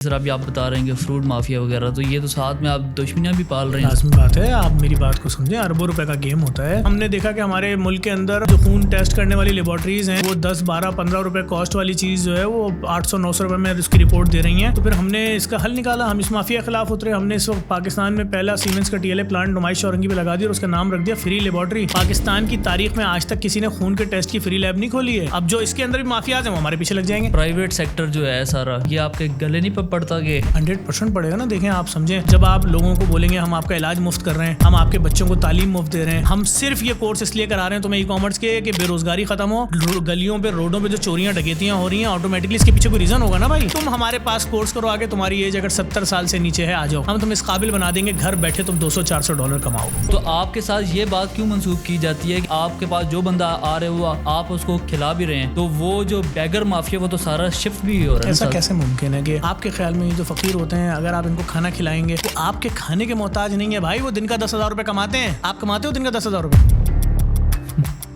Sir अभी आप बता रहे हैं कि फ्रूट माफिया वगैरह, तो ये तो साथ में आप दुश्मनियां भी पाल रहे हैं। लाज़मी बात है, आप मेरी बात को समझें। अरबों रुपए का गेम होता है। हमने देखा कि हमारे मुल्क के अंदर जो खून टेस्ट करने वाली लेबोरेटरीज हैं वो 10, 12, 15 रुपए कॉस्ट वाली चीज़ जो है वो 800, 900 रुपए में इसकी रिपोर्ट दे रही हैं। तो फिर हमने इसका हल निकाला, हम इस माफिया के खिलाफ उतरे। हमने इस वक्त पाकिस्तान में पहला सीमेंस का TLA प्लांट नुमाइश औरंगी पे लगा दिया और उसका नाम रख दिया फ्री लेबोरेटरी। पाकिस्तान की तारीख में आज तक किसी ने खून के टेस्ट की फ्री लैब नहीं खोली है। अब जो इसके अंदर भी माफियाज हैं वो हमारे पीछे लग जाएंगे। प्राइवेट सेक्टर जो है सारा, ये आपके गले नहीं पड़ता कि 100% पड़ेगा ना। देखें, आप समझें, जब आप लोगों को बोलेंगे हम आपका इलाज मुफ्त कर रहे हैं, हम आपके बच्चों को तालीम मुफ्त दे रहे हैं, हम सिर्फ ये कोर्स इसलिए करा रहे हैं तुम्हें ई-कॉमर्स के कि बेरोजगारी खत्म हो, गलियों पे रोडों पे जो चोरियां डकैतियां हो रही हैं, ऑटोमेटिकली इसके पीछे कोई रीजन होगा ना भाई। तुम हमारे पास कोर्स करो, आगे तुम्हारी एज अगर 70 साल से नीचे है आ जाओ, हम तुम्हें इस काबिल बना देंगे, घर बैठे तुम $200-400 कमाओ। तो आपके साथ ये बात क्यों मंसूब की जाती है कि आपके पास जो बंदा आ रहा है वो आप उसको खिला भी रहे हैं, तो वो जो बैगर माफिया वो तो सारा शिफ्ट भी हो रहा है। ऐसा कैसे मुमकिन है कि आपके ख्याल में ये जो फकीर होते हैं, अगर आप इनको खाना खिलाएंगे तो आपके खाने के मोहताज नहीं है भाई। वो दिन का 10,000 रुपए कमाते हैं, आप कमाते हो दिन का 10,000 रुपए?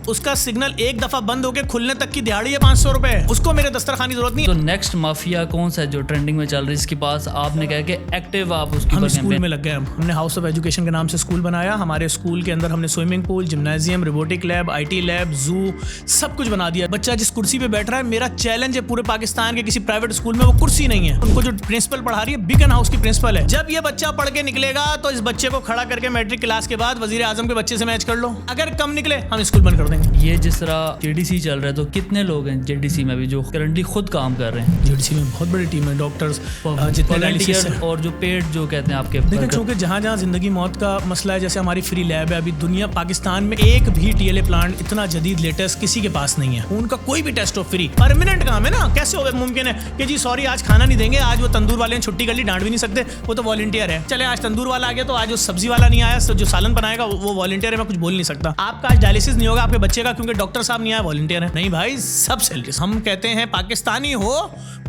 उसका सिग्नल एक दफा बंद होके खुलने तक की दिहाड़ी है 500 रुपए। उसको मेरे दस्तरखान की जरूरत नहीं। तो नेक्स्ट माफिया कौन सा है जो ट्रेंडिंग में चल रही है? इसके पास आपने कहा कि एक्टिव आप उसकी हम स्कूल में लग गए। हमने हाउस ऑफ एजुकेशन के नाम से स्कूल बनाया। हमारे स्कूल के अंदर हमने swimming pool, gymnasium, robotic lab, IT lab, जू, सब कुछ बना दिया। बच्चा जिस कुर्सी पे बैठ रहा है, मेरा चैलेंज है पूरे पाकिस्तान के किसी प्राइवेट स्कूल में वो कुर्सी नहीं है। उनको जो प्रिंसिपल पढ़ा रही है बिगन हाउस की प्रिंसिपल है। जब ये बच्चा पढ़ के निकलेगा तो इस बच्चे को खड़ा करके मैट्रिक क्लास के बाद वजीर आजम के बच्चे से मैच कर लो। अगर कम निकले हम स्कूल बंद कर देंगे। ये जिस तरह JDC चल रहा है, तो कितने लोग हैं JDC में भी जो करंटली खुद काम कर रहे हैं? JDC में बहुत बड़ी टीम है, डॉक्टर्स, जितने डायलिसिस और जो पेड जो कहते हैं आपके। देखिए, चूंकि जहाँ जहाँ जिंदगी मौत का मसला है, जैसे हमारी फ्री लैब है, अभी दुनिया पाकिस्तान में एक भी TLA प्लांट इतना जदीद लेटेस्ट किसी के पास नहीं है। उनका कोई भी टेस्ट हो फ्री, परमानेंट काम है ना। कैसे हो मुमकिन है कि जी सॉरी आज खाना नहीं देंगे, आज वो तंदूर वाले ने छुट्टी कर ली, डांट भी नहीं सकते, वो तो वॉलंटियर है। चले आज तंदूर वाला आ गया तो आज वो सब्जी वाला नहीं आया, जो सालन बनाएगा वो वॉलंटियर है, मैं कुछ बोल नहीं सकता। आपका आज डायलिसिस नहीं होगा आपके बच्चे का क्योंकि डॉक्टर साहब नहीं आया, वॉलंटियर है। नहीं भाई, सब सैलरीज। हम कहते हैं पाकिस्तानी हो,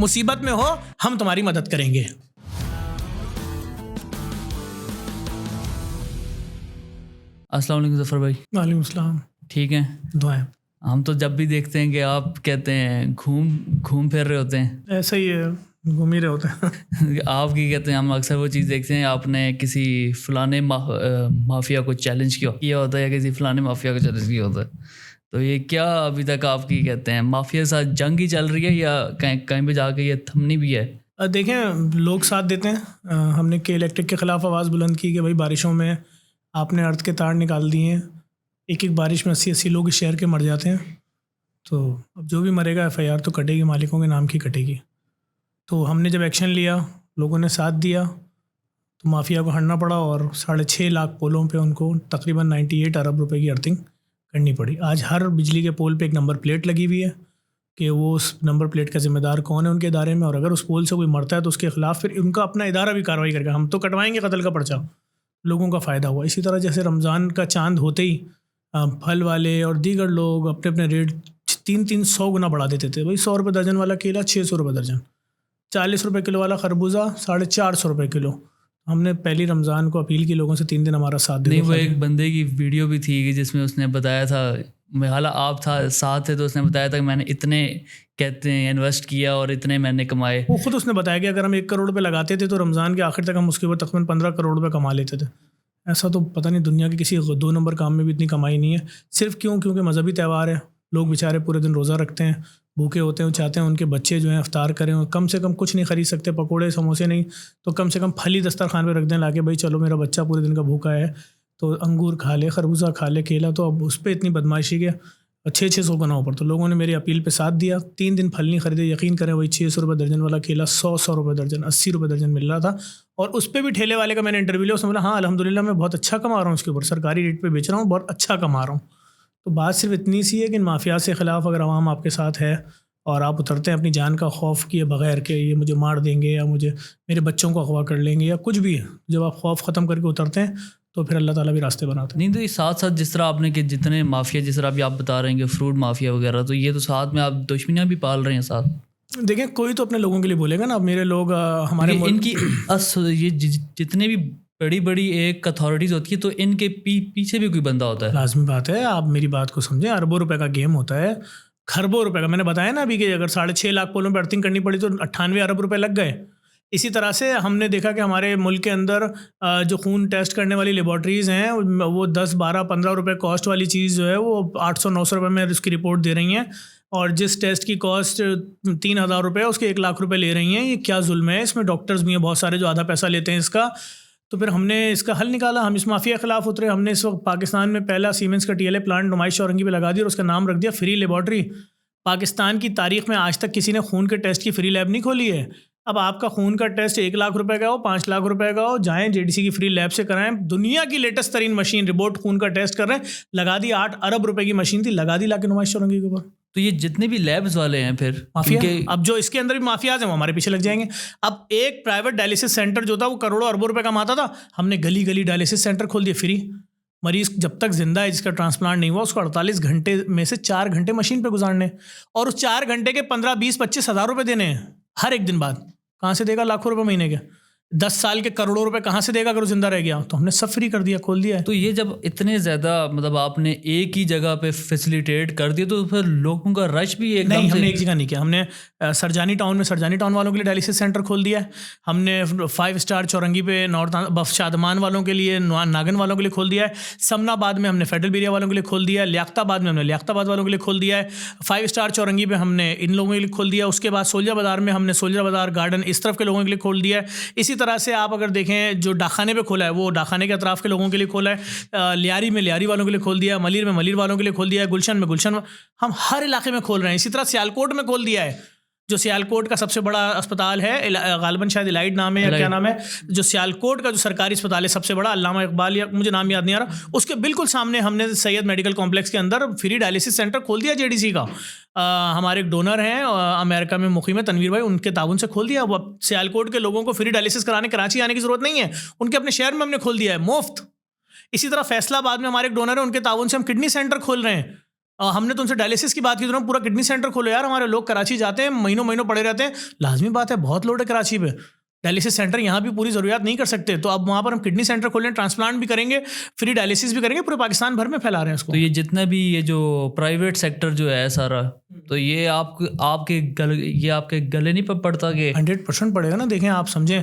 मुसीबत में हो, हम तुम्हारी मदद करेंगे। अस्सलाम वालेकुम जफर भाई। वालेकुम अस्सलाम। ठीक है, दुआएं। हम तो जब भी देखते हैं कि आप कहते हैं घूम फिर रहे होते हैं, ऐसा ही है, घूम ही रहे होते हैं। आप की कहते हैं, हम अक्सर वो चीज़ देखते हैं आपने किसी फलाने माफिया को चैलेंज किया होता है या किसी फलाने माफिया को चैलेंज किया होता है। तो ये क्या अभी तक आपकी कहते हैं माफिया के साथ जंग ही चल रही है या कहीं पे जाके ये थमनी भी है? देखें, लोग साथ देते हैं। हमने के इलेक्ट्रिक के ख़िलाफ़ आवाज़ बुलंद की कि भाई बारिशों में आपने अर्थ के तार निकाल दिए हैं, एक बारिश में 80-80 लोग इस शहर के मर जाते हैं। तो अब जो भी मरेगा FIR तो कटेगी, मालिकों के नाम की कटेगी। तो हमने जब एक्शन लिया, लोगों ने साथ दिया, तो माफिया को हटना पड़ा और 6.5 लाख पोलों पे उनको तकरीबन 98 अरब रुपए की अर्थिंग करनी पड़ी। आज हर बिजली के पोल पे एक नंबर प्लेट लगी हुई है कि वो उस नंबर प्लेट का जिम्मेदार कौन है उनके इदारे में, और अगर उस पोल से कोई मरता है तो उसके खिलाफ फिर उनका अपना इदारा भी कार्रवाई करेगा। हम तो कटवाएंगे कत्ल का पर्चा, लोगों का फ़ायदा हुआ। इसी तरह जैसे रमज़ान का चांद होते ही फल वाले और दीगर लोग अपने अपने रेट 300 गुना बढ़ा देते थे। भाई 100 रुपये दर्जन वाला केला 600 रुपये दर्जन, 40 रुपये किलो वाला खरबूजा 450 रुपये किलो। हमने पहली रमज़ान को अपील की लोगों से 3 दिन हमारा साथ दे। नहीं, वो एक बंदे की वीडियो भी थी कि जिसमें उसने बताया था, हालांकि आप साथ थे, तो उसने बताया था कि मैंने इतने कहते हैं इन्वेस्ट किया और इतने मैंने कमाए। वो खुद उसने बताया कि अगर हम 1 करोड़ रुपये लगाते थे तो रमज़ान के आखिर तक हम उसके ऊपर तकरीबन 15 करोड़ रुपये कमा लेते थे। ऐसा तो पता नहीं दुनिया के किसी 2 नंबर काम में भी इतनी कमाई नहीं है। सिर्फ क्योंकि मजहबी त्यौहार है, लोग बेचारे पूरे दिन रोज़ा रखते हैं, भूखे होते हैं, चाहते हैं उनके बच्चे जो हैं इफ्तार करें, और कम से कम कुछ नहीं ख़रीद सकते, पकोड़े समोसे नहीं, तो कम से कम फल ही दस्तरखान पे रख दें लाके, भाई चलो मेरा बच्चा पूरे दिन का भूखा है तो अंगूर खा ले, खरबूजा खा ले, केला। तो अब उस पर इतनी बदमाशी के 600 का ना ऊपर। तो लोगों ने मेरी अपील पे साथ दिया, 3 दिन फल नहीं खरीदे। यकीन करें, वही 600 रुपये दर्जन वाला केला 100 रुपये दर्जन, 80 रुपये दर्जन मिल रहा था। और उस पर भी ठेले वाले का मैंने इंटरव्यू लिया, उसने बोला हाँ अल्हम्दुलिल्लाह मैं बहुत अच्छा कमा रहा हूँ, इसके ऊपर सरकारी रेट पे बेच रहा हूँ, बहुत अच्छा कमा रहा हूँ। तो बात सिर्फ इतनी सी है कि इन माफिया से ख़िलाफ़ अगर आवाम आपके साथ है और आप उतरते हैं अपनी जान का खौफ किए बगैर के ये मुझे मार देंगे या मुझे मेरे बच्चों को अगवा कर लेंगे या कुछ भी है, जब आप खौफ ख़त्म करके उतरते हैं तो फिर अल्लाह ताला भी रास्ते बनाते हैं। नहीं, तो ये साथ साथ जिस तरह आपने कि जितने माफिया, जिस तरह अभी आप बता रहे हैं कि फ्रूट माफिया वगैरह, तो ये तो साथ में आप दुश्मनियां भी पाल रहे हैं साथ। देखें, कोई तो अपने लोगों के लिए बोलेगा ना। मेरे लोग हमारे इनकी ये जितने भी बड़ी एक अथॉरिटीज़ होती है तो इनके पीछे भी कोई बंदा होता है। लाजमी बात है, आप मेरी बात को समझें। अरबों रुपए का गेम होता है, खरबों रुपए का। मैंने बताया ना अभी कि अगर 6.5 लाख पोलों पर अर्थिंग करनी पड़ी तो 98 अरब रुपए लग गए। इसी तरह से हमने देखा कि हमारे मुल्क के अंदर जो खून टेस्ट करने वाली लेबॉर्ट्रीज़ हैं वो 10, 12, 15 रुपये कॉस्ट वाली चीज़ जो है वो 800-900 रुपये में उसकी रिपोर्ट दे रही हैं, और जिस टेस्ट की कॉस्ट 3,000 रुपये है उसके 1 लाख रुपए ले रही हैं। ये क्या जुल्म है? इसमें डॉक्टर्स भी हैं बहुत सारे जो आधा पैसा लेते हैं इसका। तो फिर हमने इसका हल निकाला, हम इस माफिया के खिलाफ उतरे। हमने इस वक्त पाकिस्तान में पहला सीमेंस का TLA प्लांट नुमाइश औरंगी पे लगा दिया और उसका नाम रख दिया फ्री लेबॉर्ट्री। पाकिस्तान की तारीख में आज तक किसी ने खून के टेस्ट की फ्री लैब नहीं खोली है। अब आपका खून का टेस्ट 1 लाख रुपए का हो, 5 लाख रुपए का हो, जाएं JDC की फ्री लैब से कराएं। दुनिया की लेटेस्ट तरीन मशीन रिपोर्ट खून का टेस्ट कर रहे हैं, लगा दी 8 अरब रुपए की मशीन थी, लगा दी लाके नुमाइश औरंगी के ऊपर। तो ये जितने भी लैब्स वाले हैं फिर माफिया, अब जो इसके अंदर भी माफियाज हैं वो हमारे पीछे लग जाएंगे। अब एक प्राइवेट डायलिसिस सेंटर जो था वो करोड़ों अरबों रुपए कमाता था, हमने गली गली डायलिसिस सेंटर खोल दिए फ्री। मरीज जब तक जिंदा है जिसका ट्रांसप्लांट नहीं हुआ उसको 48 घंटे में से 4 घंटे मशीन पे गुजारने, और उस 4 घंटे के 15, 20, 25 हज़ार रुपये देने हैं हर एक दिन बाद। कहाँ से देगा लाखों रुपए महीने के? 10 साल के करोड़ों रुपए कहाँ से देगा अगर वो जिंदा रह गया? तो हमने सब फ्री कर दिया, खोल दिया है। तो ये जब इतने ज़्यादा मतलब आपने एक ही जगह पे फैसिलिटेट कर दिया तो फिर लोगों का रश भी एकदम नहीं, से हमने एक जगह नहीं किया। हमने सरजानी टाउन में सरजानी टाउन वालों के लिए डायलिसिस सेंटर खोल दिया है। हमने 5 स्टार चौरंगी पे नॉर्थ बफ शादमान वालों के लिए, नागन वालों के लिए खोल दिया है। समनाबाद में हमने फेडरल एरिया वालों के लिए खोल दिया है। लियाकताबाद में हमने लियाकताबाद वालों के लिए खोल दिया है। 5 स्टार चौरंगी पे हमने इन लोगों के लिए खोल दिया। उसके बाद सोल्जर बाज़ार में हमने सोल्जर बाज़ार गार्डन इस तरफ के लोगों के लिए खोल दिया है। इसी तरह से आप अगर देखें जो डाखाने पे खोला है वो डाखाने के अतराफ़ के लोगों के लिए खोला है। लियारी में लियारी वालों के लिए खोल दिया है। मलिर में मलिर वालों के लिए खोल दिया है। गुलशन में गुलशन, हम हर इलाके में खोल रहे हैं। इसी तरह सियालकोट में खोल दिया है, जो सियालकोट का सबसे बड़ा अस्पताल है, गालिबन शायद इलाइड नाम है या क्या नाम है, जो सियालकोट का जो सरकारी अस्पताल है सबसे बड़ा, अल्लामा इकबाल या मुझे नाम याद नहीं आ रहा, उसके बिल्कुल सामने हमने सैयद मेडिकल कॉम्प्लेक्स के अंदर फ्री डायलिसिस सेंटर खोल दिया JDC का। हमारे एक डोनर हैं अमेरिका में मुकीम है तनवीर भाई, उनके ताउन से खोल दिया। वो सियालकोट के लोगों को फ्री डायलिसिस कराने कराची आने की ज़रूरत नहीं है, उनके अपने शहर में हमने खोल दिया है मुफ्त। इसी तरह फैसलाबाद में हमारे एक डोनर है, उनके ताउन से हम किडनी सेंटर खोल रहे हैं। हमने तुमसे डायलिसिस की बात की तो पूरा किडनी सेंटर खोलो यार। हमारे लोग कराची जाते हैं, महीनों महीनों पड़े रहते हैं, लाजमी बात है बहुत लोड है कराची पे। डायलिसिस सेंटर यहाँ भी पूरी ज़रूरियात नहीं कर सकते, तो अब वहाँ पर हम किडनी सेंटर खोलें, ट्रांसप्लांट भी करेंगे, फ्री डायलिसिस भी करेंगे, पूरे पाकिस्तान भर में फैला रहे हैं उसको। तो ये जितना भी ये जो प्राइवेट सेक्टर जो है सारा, तो ये आपके गले नहीं पड़ता कि 100% पड़ेगा ना। देखें आप समझें,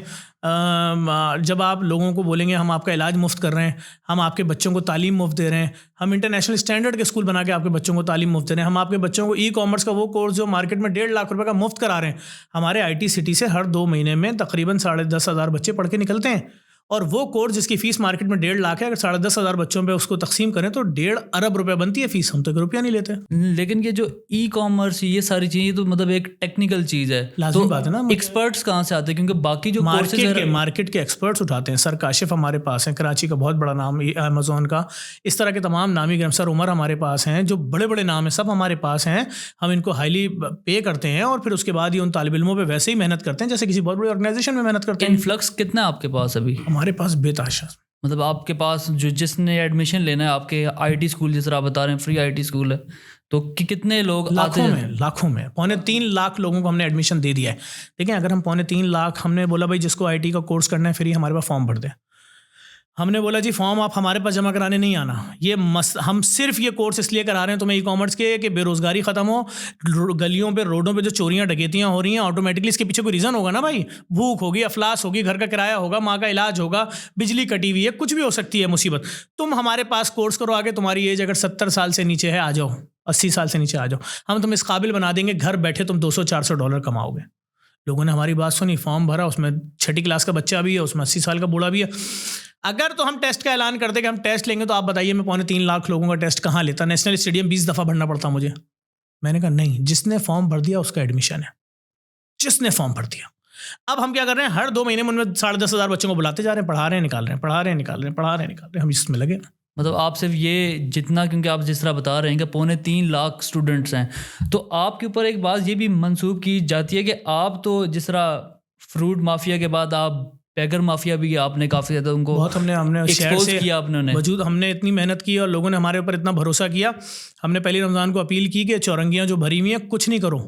जब आप लोगों को बोलेंगे हम आपका इलाज मुफ्त कर रहे हैं, हम आपके बच्चों को तालीम मुफ्त दे रहे हैं, हम इंटरनेशनल स्टैंडर्ड के स्कूल बना के आपके बच्चों को तालीम मुफ्त दे रहे हैं, हम आपके बच्चों को ई-कॉमर्स का वो कोर्स जो मार्केट में 1.5 लाख रुपए का मुफ्त करा रहे हैं। हमारे IT सिटी से हर 2 महीने में तकरीबन 10,500 बच्चे पढ़ के निकलते हैं, और वो कोर्स जिसकी फ़ीस मार्केट में 1.5 लाख है, अगर 10,500 बच्चों पे उसको तकसीम करें तो 1.5 अरब रुपए बनती है फ़ीस। हम तो 1 रुपया नहीं लेते। लेकिन ये जो ई-कॉमर्स ये सारी चीज़ें तो मतलब एक टेक्निकल चीज़ है, लाज़मी बात है ना। एक्सपर्ट्स कहाँ से आते हैं? क्योंकि बाकी जो मार्केट के एक्सपर्ट्स उठाते हैं। सर काशिफ हमारे पास हैं, कराची का बहुत बड़ा नाम, अमेज़ॉन का, इस तरह के तमाम नामी गिरामी, सर उमर हमारे पास हैं, जो बड़े बड़े नाम हैं सब हमारे पास हैं। हम इनको हाईली पे करते हैं और फिर उसके बाद ही उन तालिब इल्मों पे वैसे ही मेहनत करते हैं जैसे किसी बहुत बड़ी ऑर्गेनाइजेशन में मेहनत करते हैं। इन्फ्लक्स कितना आपके पास अभी? हमारे पास बेताशा, मतलब आपके पास जिसने एडमिशन लेना है आपके IT स्कूल, जिस तरह आप बता रहे हैं फ्री IT स्कूल है, तो कितने लोग लाखों में 3.25 लाख लोगों को हमने एडमिशन दे दिया है। देखिए अगर हम 3.25 लाख, हमने बोला भाई जिसको IT का कोर्स करना है फ्री, हमारे पास फॉर्म भर दे। हमने बोला जी फॉर्म आप हमारे पास जमा कराने नहीं आना, हम सिर्फ ये कोर्स इसलिए करा रहे हैं तुम्हें ई-कॉमर्स के कि बेरोज़गारी ख़त्म हो, गलियों पे रोडों पे जो चोरियां डकैतियां हो रही हैं, ऑटोमेटिकली इसके पीछे कोई रीज़न होगा ना भाई। भूख होगी, अफलास होगी, घर का किराया होगा, माँ का इलाज होगा, बिजली कटी हुई है, कुछ भी हो सकती है मुसीबत। तुम हमारे पास कोर्स करो, आगे तुम्हारी एज अगर 70 साल से नीचे है आ जाओ, 80 साल से नीचे आ जाओ, हम तुम्हें इस काबिल बना देंगे, घर बैठे तुम $200-400 कमाओगे। लोगों ने हमारी बात सुनी, फॉर्म भरा, उसमें 6ठी क्लास का बच्चा भी है, उसमें 80 साल का बूढ़ा भी है। अगर तो हम टेस्ट का ऐलान करते कि हम टेस्ट लेंगे, तो आप बताइए मैं 3.25 लाख लोगों का टेस्ट कहाँ लेता? नेशनल स्टेडियम 20 दफ़ा भरना पड़ता मुझे। मैंने कहा नहीं, जिसने फॉर्म भर दिया उसका एडमिशन है, जिसने फॉर्म भर दिया। अब हम क्या कर रहे हैं, हर 2 महीने में उनमें 10,500 बच्चों को बुलाते जा रहे हैं, पढ़ा रहे हैं, निकाल रहे हैं, पढ़ा रहे हैं, निकाल रहे हैं, पढ़ा रहे हैं, निकाल रहे हैं, हम इसमें लगे। मतलब आप सिर्फ ये जितना, क्योंकि आप जिस तरह बता रहे हैं कि 3.25 लाख स्टूडेंट्स हैं, तो आपके ऊपर एक बात ये भी मंसूब की जाती है कि आप तो जिस तरह फ्रूट माफिया के बाद आप पैगर माफिया भी, आपने काफ़ी ज़्यादा उनको बहुत हमने एक्सपोज किया आपने वजूद, हमने इतनी मेहनत की और लोगों ने हमारे ऊपर इतना भरोसा किया। हमने पहली रमज़ान को अपील की कि चौरंगियाँ जो भरी हुई हैं कुछ नहीं करो,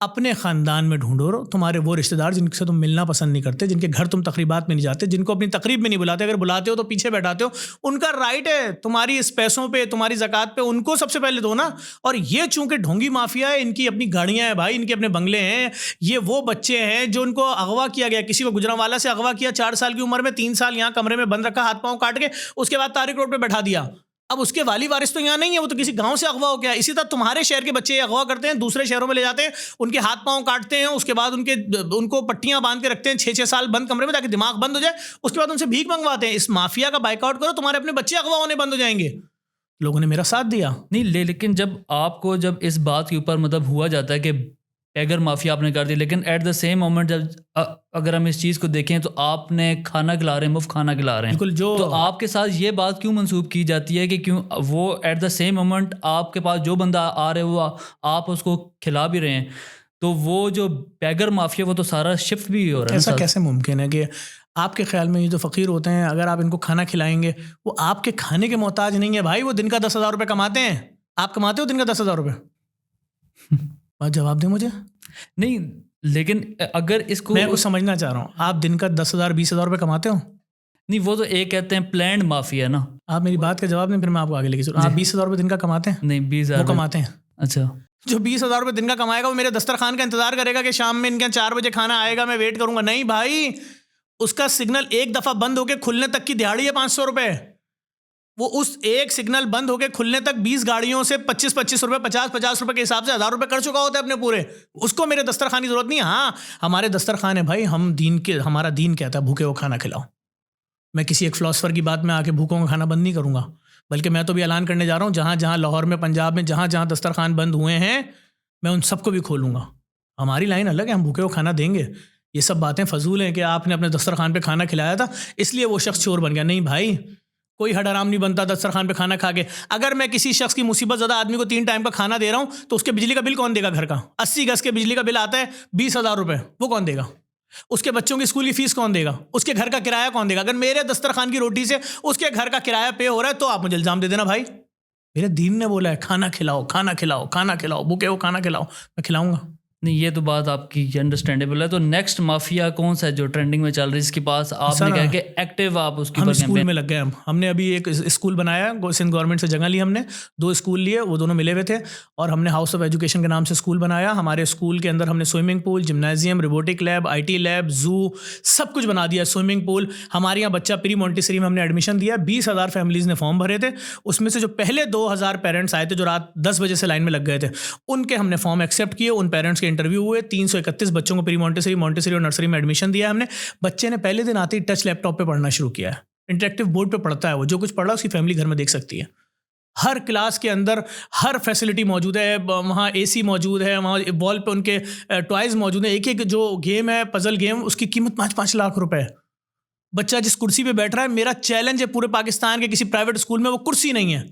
अपने ख़ानदान में ढूंढो तुम्हारे वो रिश्तेदार जिनसे तुम मिलना पसंद नहीं करते, जिनके घर तुम तकरीबात में नहीं जाते, जिनको अपनी तकरीब में नहीं बुलाते, अगर बुलाते हो तो पीछे बैठाते हो, उनका राइट है तुम्हारी इस पैसों पे, तुम्हारी ज़कात पे, उनको सबसे पहले दो ना। और ये चूंकि ढोंगी माफिया है, इनकी अपनी गाड़ियाँ हैं भाई, इनके अपने बंगले हैं, ये वो बच्चे हैं जो उनको अगवा किया गया, किसी को गुजरांवाला से अगवा किया 4 साल की उम्र में, 3 साल यहाँ कमरे में बंद रखा, हाथ पाँव काट के, उसके बाद तारिक रोड पर बैठा दिया। अब उसके वाली वारिस तो यहाँ नहीं है, वो तो किसी गांव से अगवा हो गया। इसी तरह तुम्हारे शहर के बच्चे अगवा करते हैं, दूसरे शहरों में ले जाते हैं, उनके हाथ पांव काटते हैं, उसके बाद उनको पट्टियां बांध के रखते हैं 6-6 साल बंद कमरे में ताकि दिमाग बंद हो जाए, उसके बाद उनसे भीख मंगवाते हैं। इस माफिया का बाइकआउट करो, तुम्हारे अपने बच्चे अगवा होने बंद हो जाएंगे। लोगों ने मेरा साथ दिया नहीं, लेकिन जब इस बात के ऊपर मतलब हुआ जाता है कि बैगर माफिया आपने कर दी, लेकिन एट द सेम मोमेंट जब अगर हम इस चीज़ को देखें तो आपने खाना खिला रहे हैं, मुफ्त खाना खिला रहे हैं, बिल्कुल। जो तो आपके साथ ये बात क्यों मंसूब की जाती है कि क्यों वो एट द सेम मोमेंट आपके पास जो बंदा आ रहा है वो आप उसको खिला भी रहे हैं, तो वो जो बैगर माफिया वो तो सारा शिफ्ट भी हो रहा है। ऐसा कैसे मुमकिन है कि आपके ख्याल में ये जो फ़कीर होते हैं, अगर आप इनको खाना खिलाएंगे, वो आपके खाने के मोहताज नहीं है भाई, वो दिन का 10,000 रुपये कमाते हैं। आप कमाते हो दिन का 10,000 रुपये? बात जवाब दे मुझे। नहीं, लेकिन अगर इसको मैं कुछ समझना चाह रहा हूँ, आप दिन का 10,000 20,000 रुपये कमाते हो? नहीं, वो तो एक कहते हैं प्लैंड माफिया ना। आप मेरी बात का जवाब नहीं, फिर मैं आपको आगे लेके चलूँ। आप 20,000 रुपये दिन का कमाते हैं? नहीं, 20,000 वो कमाते हैं। अच्छा, जो 20,000 रुपये दिन का कमाएगा वो मेरे दस्तरखान का इंतजार करेगा कि शाम में इनके 4 बजे खाना आएगा, मैं वेट करूंगा? नहीं भाई, उसका सिग्नल एक दफ़ा बंद होके खुलने तक की दिहाड़ी है 500 रुपये। वो उस एक सिग्नल बंद होके खुलने तक 20 गाड़ियों से 25-25 रुपये, 50-50 रुपये के हिसाब से 1,000 रुपये कर चुका होता है अपने पूरे। उसको मेरे दस्तरखान की जरूरत नहीं है। हाँ, हमारे दस्तरखान है भाई, हमारा दीन कहता है भूखे को खाना खिलाओ। मैं किसी एक फिलोसफर की बात में आके भूखों का खाना बंद नहीं करूँगा, बल्कि मैं तो भी ऐलान करने जा रहा हूँ, जहाँ जहाँ लाहौर में, पंजाब में, जहाँ जहाँ दस्तरखान बंद हुए हैं, मैं उन सबको भी खोलूँगा। हमारी लाइन अलग है, हम भूखे को खाना देंगे। ये सब बातें फजूल हैं कि आपने अपने दस्तरखान पे खाना खिलाया था इसलिए वो शख्स चोर बन गया। नहीं भाई, कोई हड हराम नहीं बनता दस्तरखान पे खाना खा के। अगर मैं किसी शख्स की मुसीबत ज़्यादा आदमी को 3 टाइम का खाना दे रहा हूँ तो उसके बिजली का बिल कौन देगा? घर का 80 गज के बिजली का बिल आता है 20,000 रुपये, वो कौन देगा? उसके बच्चों की स्कूल की फीस कौन देगा? उसके घर का किराया कौन देगा? अगर मेरे दस्तरखान की रोटी से उसके घर का किराया पे हो रहा है तो आप मुझे इल्ज़ाम दे देना भाई। मेरे दीन ने बोला है खाना खिलाओ, खाना खिलाओ, खाना खिलाओ, भूखे को खाना खिलाओ, मैं खिलाऊंगा। नहीं, ये तो बात आपकी अंडरस्टैंडेबल है। तो नेक्स्ट माफिया कौन सा है जो ट्रेंडिंग में चल रही है, जिसके पास आपने कहा कि एक्टिव आप उसके हम ऊपर स्कूल में लग गए। हमने अभी एक स्कूल बनाया, सिंध गवर्नमेंट से जगह ली हमने, 2 स्कूल लिए, वो दोनों मिले हुए थे, और हमने हाउस ऑफ एजुकेशन के नाम से स्कूल बनाया। हमारे स्कूल के अंदर हमने swimming pool, gymnasium, robotic lab, IT lab, जू, सब कुछ बना दिया। स्विमिंग पूल, हमारे यहाँ बच्चा प्री मॉन्टेसरी में हमने एडमिशन दिया। 20,000 फैमिलीज़ ने फॉर्म भरे थे, उसमें से जो पहले 2,000 पेरेंट्स आए थे जो रात 10 बजे से लाइन में लग गए थे, उनके हमने फॉर्म एक्सेप्ट किए। उन पेरेंट्स के इंटरव्यू हुए। 331 बच्चों को प्री मॉन्टेसरी, मॉन्टेसरी और नर्सरी में एडमिशन दिया हमने। बच्चे ने पहले दिन आते ही टच लैपटॉप पे पढ़ना शुरू किया है। इंटरेक्टिव बोर्ड पे पढ़ता है, वो जो कुछ पढ़ रहा है उसकी फैमिली घर में देख सकती है। हर क्लास के अंदर हर फैसिलिटी मौजूद है, वहाँ AC मौजूद है, वहाँ वॉल पे उनके टॉयज़ मौजूद हैं। एक जो गेम है पजल गेम, उसकी कीमत 5-5 लाख रुपए। बच्चा जिस कुर्सी पे बैठ रहा है, मेरा चैलेंज है पूरे पाकिस्तान के किसी प्राइवेट स्कूल में वो कुर्सी नहीं है।